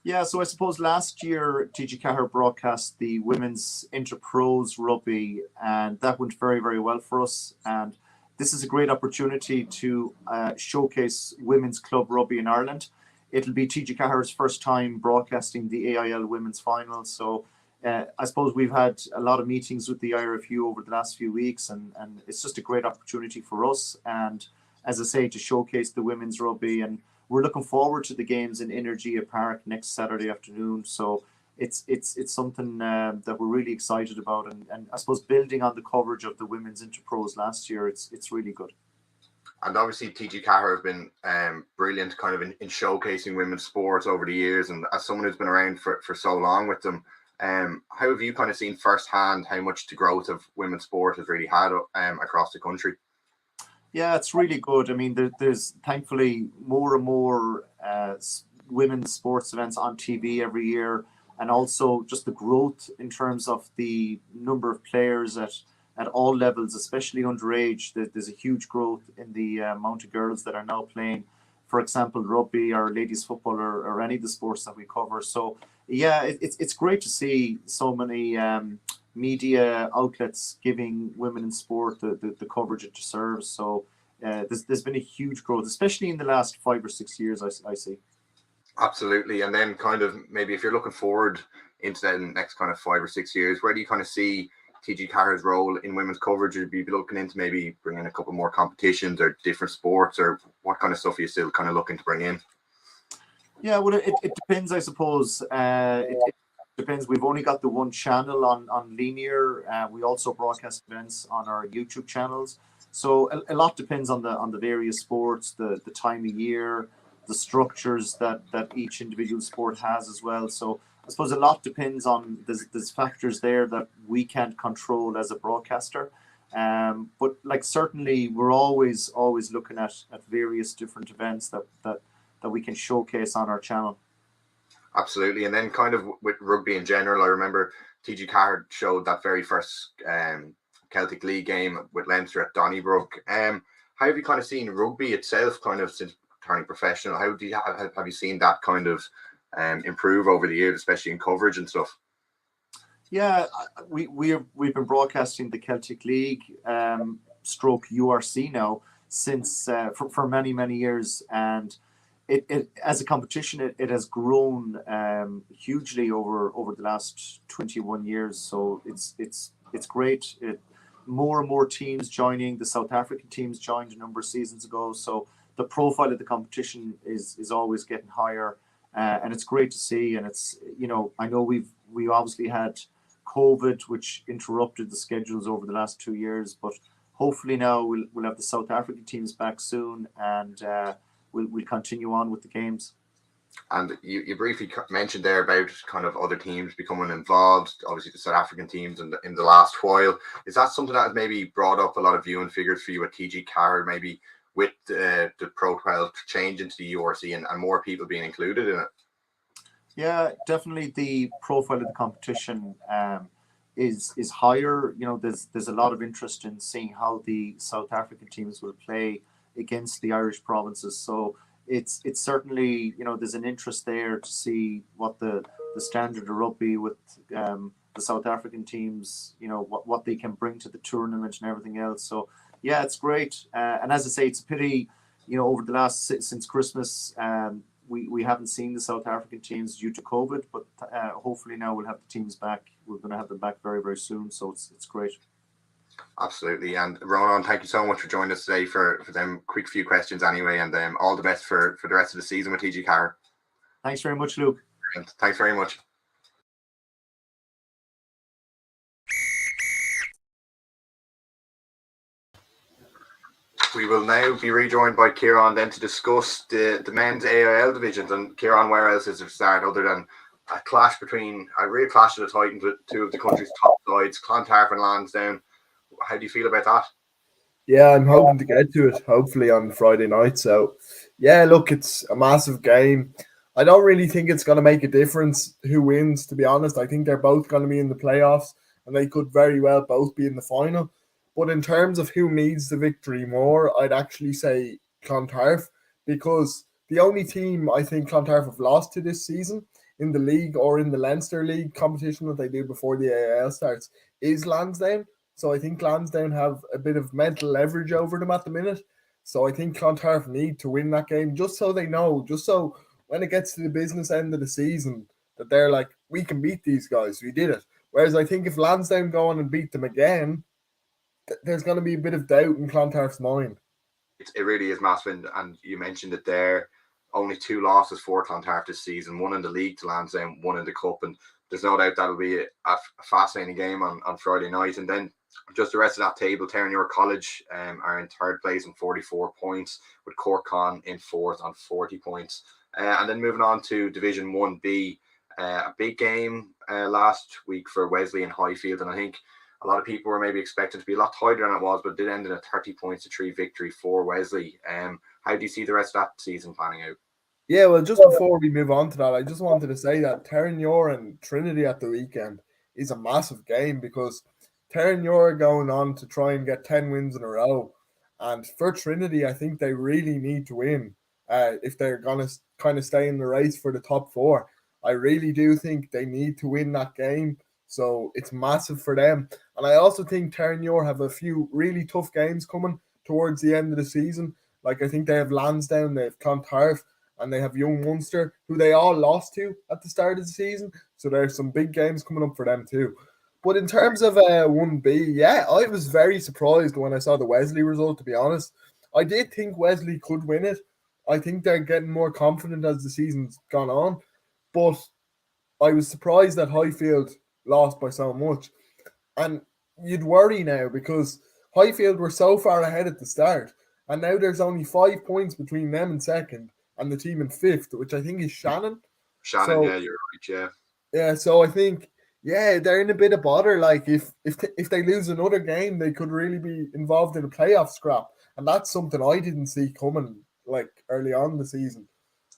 Yeah, so I suppose last year TG Carr broadcast the Women's Inter-Pros Rugby, and that went very, very well for us. And this is a great opportunity to showcase women's club rugby in Ireland. It'll be TG Carr's first time broadcasting the AIL Women's Finals. So I suppose we've had a lot of meetings with the IRFU over the last few weeks, and it's just a great opportunity for us. And as I say, to showcase the women's rugby, and we're looking forward to the games in Energia Park next Saturday afternoon. So it's something that we're really excited about, and I suppose building on the coverage of the women's Inter-Pros last year, it's really good. And obviously TG Carr has been brilliant kind of in showcasing women's sports over the years, and as someone who's been around for so long with them, how have you kind of seen firsthand how much the growth of women's sport has really had across the country? Yeah, it's really good. I mean, there's thankfully more and more women's sports events on TV every year, and also just the growth in terms of the number of players at all levels, especially underage. There's a huge growth in the amount of girls that are now playing, for example, rugby or ladies football or any of the sports that we cover. So yeah, it's great to see so many media outlets giving women in sport the coverage it deserves. So there's been a huge growth, especially in the last 5 or 6 years, I see. Absolutely. And then kind of maybe if you're looking forward into the next kind of 5 or 6 years, where do you kind of see TG Carr's role in women's coverage? Would you be looking into maybe bringing a couple more competitions or different sports, or what kind of stuff are you still kind of looking to bring in? Yeah, well, it depends, I suppose. It depends. We've only got the one channel on linear. We also broadcast events on our YouTube channels. So a lot depends on the various sports, the time of year, the structures that each individual sport has as well. So I suppose a lot depends on there's factors there that we can't control as a broadcaster. But like certainly we're always looking at various different events that we can showcase on our channel. Absolutely. And then kind of with rugby in general, I remember TG Carr showed that very first Celtic League game with Leinster at Donnybrook. How have you kind of seen rugby itself kind of since turning professional? How do you have you seen that kind of improve over the years, especially in coverage and stuff? Yeah, we've been broadcasting the Celtic League stroke URC now since for many years, and it as a competition it has grown hugely over the last 21 years. So it's great. More and more teams joining. The South African teams joined a number of seasons ago, so the profile of the competition is always getting higher, and it's great to see. And it's, I know we obviously had COVID, which interrupted the schedules over the last 2 years, but hopefully now we'll have the South African teams back soon, and we'll continue on with the games. And you briefly mentioned there about kind of other teams becoming involved, obviously the South African teams in the last while. Is that something that has maybe brought up a lot of viewing figures for you at TG Carr, maybe with the Pro 12 change into the URC and more people being included in it? Yeah, definitely the profile of the competition is higher. You know, there's a lot of interest in seeing how the South African teams will play against the Irish provinces. So it's certainly, you know, there's an interest there to see what the standard of rugby with the South African teams, you know, what they can bring to the tournament and everything else. So yeah, it's great. And as I say, it's a pity, you know, over the last since Christmas, we haven't seen the South African teams due to COVID, but hopefully now we'll have the teams back. We're going to have them back very, very soon. So it's great. Absolutely. And Ronán, thank you so much for joining us today for them quick few questions anyway. And all the best for the rest of the season with TG Carr. Thanks very much, Luke. Thanks very much. We will now be rejoined by Kieran then to discuss the men's AIL divisions. And Kieran, where else is there to start other than a clash between a real clash of the Titans with two of the country's top sides, Clontarf and Lansdowne? How do you feel about that? Yeah, I'm hoping to get to it, hopefully on Friday night. So, yeah, look, it's a massive game. I don't really think it's going to make a difference who wins, to be honest. I think they're both going to be in the playoffs, and they could very well both be in the final. But in terms of who needs the victory more, I'd actually say Clontarf, because the only team I think Clontarf have lost to this season in the league or in the Leinster League competition that they do before the AIL starts is Lansdowne. So I think Lansdowne have a bit of mental leverage over them at the minute. So I think Clontarf need to win that game just so they know, just so when it gets to the business end of the season, that they're like, we can beat these guys. We did it. Whereas I think if Lansdowne go on and beat them again, there's going to be a bit of doubt in Clontarf's mind. It really is massive. And you mentioned it there. Only 2 losses for Clontarf this season, one in the league to Lansdowne, one in the cup. And there's no doubt that'll be a fascinating game on Friday night. And then just the rest of that table, Terranure College are in third place on 44 points, with Corkcon in fourth on 40 points. And then moving on to Division 1B, a big game last week for Wesley and Highfield. And I think a lot of people were maybe expecting to be a lot tighter than it was, but it did end in a 30 points to 3 victory for Wesley. How do you see the rest of that season panning out? Yeah, well, just before we move on to that, I just wanted to say that Terranure and Trinity at the weekend is a massive game, because Terranure are going on to try and get 10 wins in a row. And for Trinity, I think they really need to win if they're going to kind of stay in the race for the top 4. I really do think they need to win that game. So it's massive for them. And I also think Terranure have a few really tough games coming towards the end of the season. Like, I think they have Lansdowne, they have Clontarf, and they have Young Munster, who they all lost to at the start of the season. So there's some big games coming up for them too. But in terms of 1B, yeah, I was very surprised when I saw the Wesley result, to be honest. I did think Wesley could win it. I think they're getting more confident as the season's gone on. But I was surprised that Highfield lost by so much. And you'd worry now, because Highfield were so far ahead at the start. And now there's only 5 points between them in second and the team in fifth, which I think is Shannon. Shannon, yeah, you're right, yeah. Yeah, so I think, yeah, they're in a bit of bother. Like, if they lose another game, they could really be involved in a playoff scrap. And that's something I didn't see coming, like, early on in the season.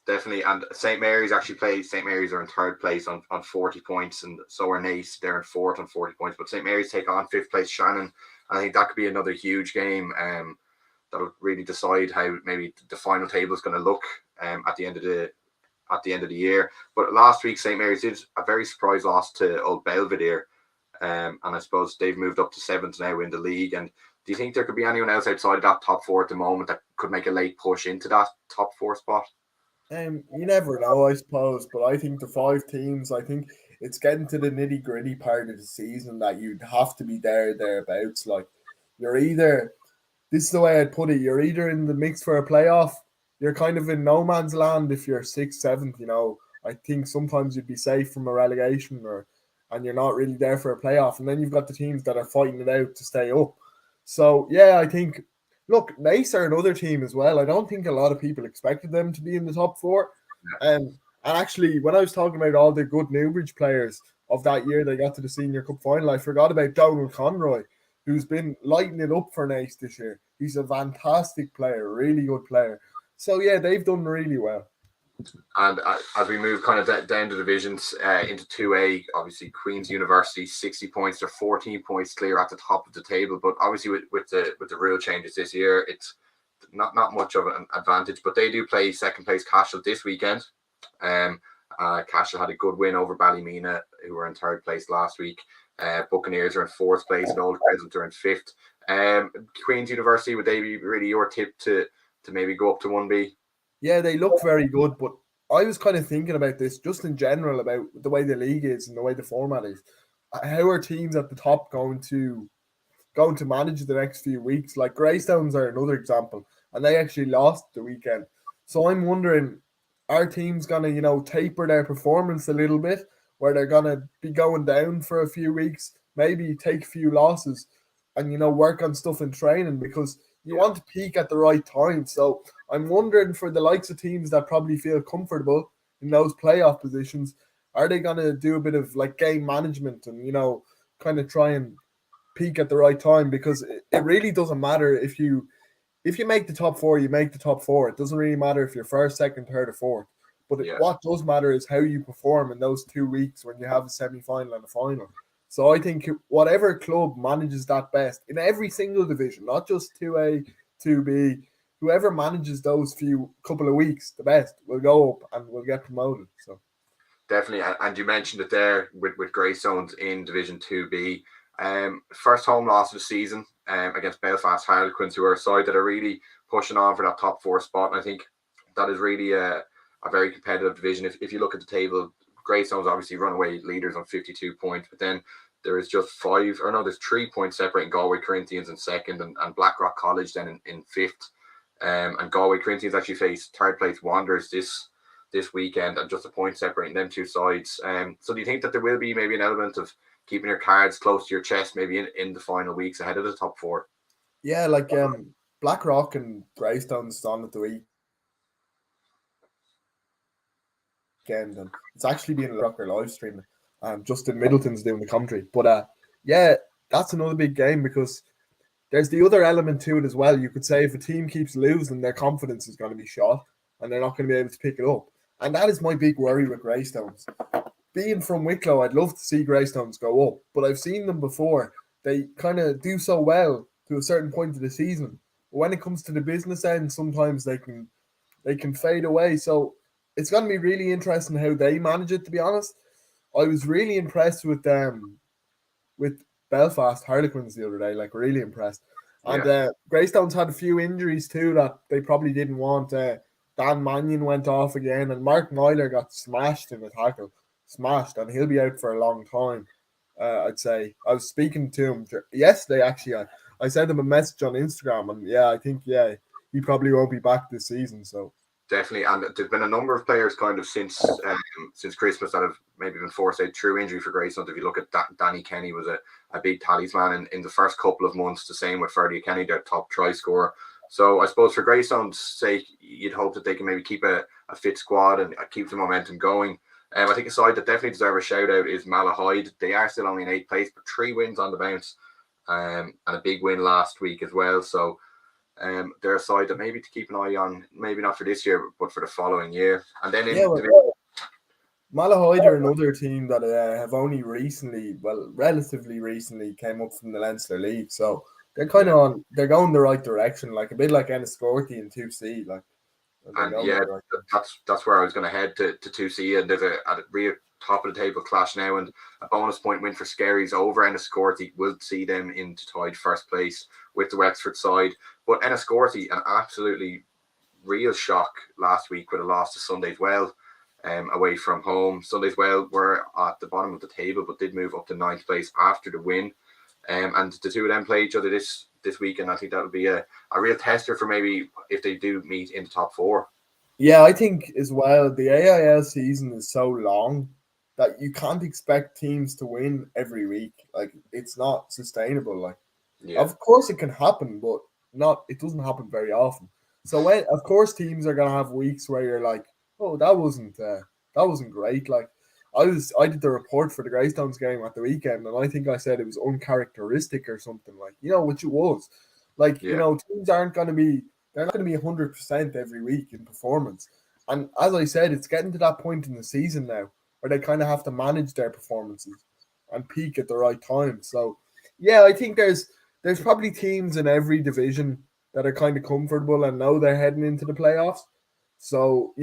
Definitely. And St. Mary's actually played. St. Mary's are in third place on 40 points, and so are Naas. They're in fourth on 40 points. But St. Mary's take on fifth place Shannon. And I think that could be another huge game that'll really decide how maybe the final table is going to look at the end of the year. But last week, St. Mary's did a very surprise loss to old Belvedere. And I suppose they've moved up to 7th now in the league. And do you think there could be anyone else outside of that top 4 at the moment that could make a late push into that top 4 spot? You never know, I suppose, but I think the 5 teams, I think it's getting to the nitty gritty part of the season that you'd have to be thereabouts. Like, you're either, this is the way I'd put it, you're either in the mix for a playoff, you're kind of in no man's land if you're 6th, 7th, you know. I think sometimes you'd be safe from a relegation, and you're not really there for a playoff. And then you've got the teams that are fighting it out to stay up. So, yeah, I think, look, Naas are another team as well. I don't think a lot of people expected them to be in the top 4. And actually, when I was talking about all the good Newbridge players of that year, they got to the Senior Cup final, I forgot about Donald Conroy, who's been lighting it up for Naas this year. He's a fantastic player, really good player. So yeah, they've done really well. And as we move kind of down the divisions into 2A, obviously Queen's University 60 points, they're 14 points clear at the top of the table. But obviously with the rule changes this year, it's not much of an advantage. But they do play second place Cashel this weekend. Cashel had a good win over Ballymena, who were in third place last week. Buccaneers are in fourth place, and Old Crescent are in fifth. Queen's University, would they be really your tip to maybe go up to 1B? Yeah, they look very good, but I was kind of thinking about this just in general about the way the league is and the way the format is. How are teams at the top going to manage the next few weeks? Like Greystones are another example, and they actually lost the weekend. So I'm wondering, are teams gonna, taper their performance a little bit, where they're gonna be going down for a few weeks, maybe take a few losses, and work on stuff in training, because you want to peak at the right time. So I'm wondering, for the likes of teams that probably feel comfortable in those playoff positions, are they going to do a bit of like game management and, kind of try and peak at the right time? Because it really doesn't matter if you make the top four, you make the top four. It doesn't really matter if you're first, second, third, or fourth. But what does matter is how you perform in those 2 weeks when you have a semi-final and a final. So I think whatever club manages that best in every single division, not just 2A, 2B, whoever manages those couple of weeks the best will go up and will get promoted. So definitely, and you mentioned it there with Greystones in Division 2B. First home loss of the season against Belfast Harlequins, who are a side that are really pushing on for that top 4 spot. And I think that is really a very competitive division. If you look at the table, Greystones obviously runaway leaders on 52 points, but then there is just 3 points separating Galway Corinthians in second and Blackrock College then in fifth. And Galway Corinthians actually face third place Wanderers this weekend, and just a point separating them 2 sides. So do you think that there will be maybe an element of keeping your cards close to your chest maybe in the final weeks ahead of the top 4? Yeah, like Blackrock and Greystones on at the weekend, and it's actually being Rocker live streaming. Justin Middleton's doing the commentary. But yeah, that's another big game, because there's the other element to it as well. You could say if a team keeps losing, their confidence is going to be shot and they're not going to be able to pick it up. And that is my big worry with Greystones. Being from Wicklow, I'd love to see Greystones go up, but I've seen them before. They kind of do so well to a certain point of the season. But when it comes to the business end, sometimes they can fade away. So it's going to be really interesting how they manage it, to be honest. I was really impressed with Belfast Harlequins the other day, like really impressed. And Greystones had a few injuries too that they probably didn't want. Dan Mannion went off again, and Mark Myler got smashed in a tackle. Smashed, and he'll be out for a long time, I'd say. I was speaking to him yesterday, actually. I sent him a message on Instagram, and I think he probably won't be back this season. So definitely, and there's been a number of players kind of since Christmas that have maybe been forced out through injury for Greystones. If you look at Danny Kenny, was a big talisman in the first couple of months. The same with Ferdy Kenny, their top try scorer. So I suppose for Greystones' sake, you'd hope that they can maybe keep a fit squad and keep the momentum going. I think a side that definitely deserve a shout out is Malahide. They are still only in 8th place, but 3 wins on the bounce, and a big win last week as well. So they're a side that maybe to keep an eye on, maybe not for this year, but for the following year. And then Malahide are another team that have only relatively recently came up from the Leinster League. So they're kind of they're going the right direction, like a bit like Enniscorthy in 2C. That's where I was going to head to 2C, and there's a real top of the table clash now, and a bonus point win for Skerries over Enniscorthy will see them into tied first place with the Wexford side. But Enniscorthy, an absolutely real shock last week with a loss to Sunday's Well away from home. Sunday's Well were at the bottom of the table, but did move up to 9th place after the win. And the two of them play each other this weekend. I think that would be a real tester for maybe if they do meet in the top 4. Yeah, I think as well, the AIL season is so long that you can't expect teams to win every week. Like, it's not sustainable. Of course it can happen, but it doesn't happen very often. So of course teams are gonna have weeks where you're like, oh, that wasn't That wasn't great. Like I did the report for the Greystones game at the weekend, and I think I said it was uncharacteristic or something, like, which it was. Like, teams aren't going to be, they're not going to be 100% every week in performance. And as I said, it's getting to that point in the season now where they kind of have to manage their performances and peak at the right time. So, yeah, I think there's probably teams in every division that are kind of comfortable and know they're heading into the playoffs. So,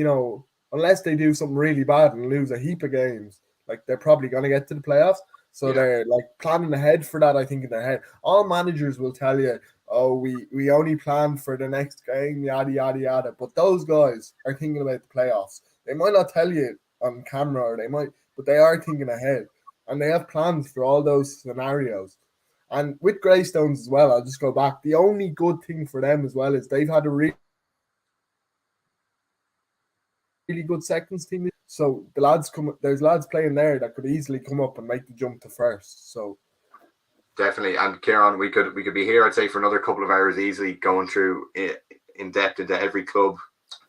unless they do something really bad and lose a heap of games, like, they're probably going to get to the playoffs. So they're like planning ahead for that, I think, in their head. All managers will tell you, oh, we only plan for the next game, yada, yada, yada. But those guys are thinking about the playoffs. They might not tell you on camera, or they might, but they are thinking ahead. And they have plans for all those scenarios. And with Greystones as well, I'll just go back. The only good thing for them as well is they've had a really good seconds team. So there's lads playing there that could easily come up and make the jump to first. So definitely. And Kieran, we could be here, I'd say, for another couple of hours easily, going through in depth into every club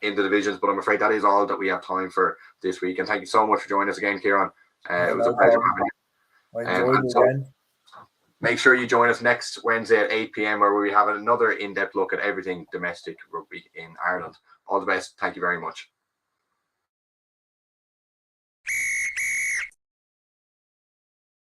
in the divisions. But I'm afraid that is all that we have time for this week. And thank you so much for joining us again, Kieran. It was a pleasure having you. I enjoyed it again. Make sure you join us next Wednesday at 8 p.m. where we have another in-depth look at everything domestic rugby in Ireland. All the best. Thank you very much.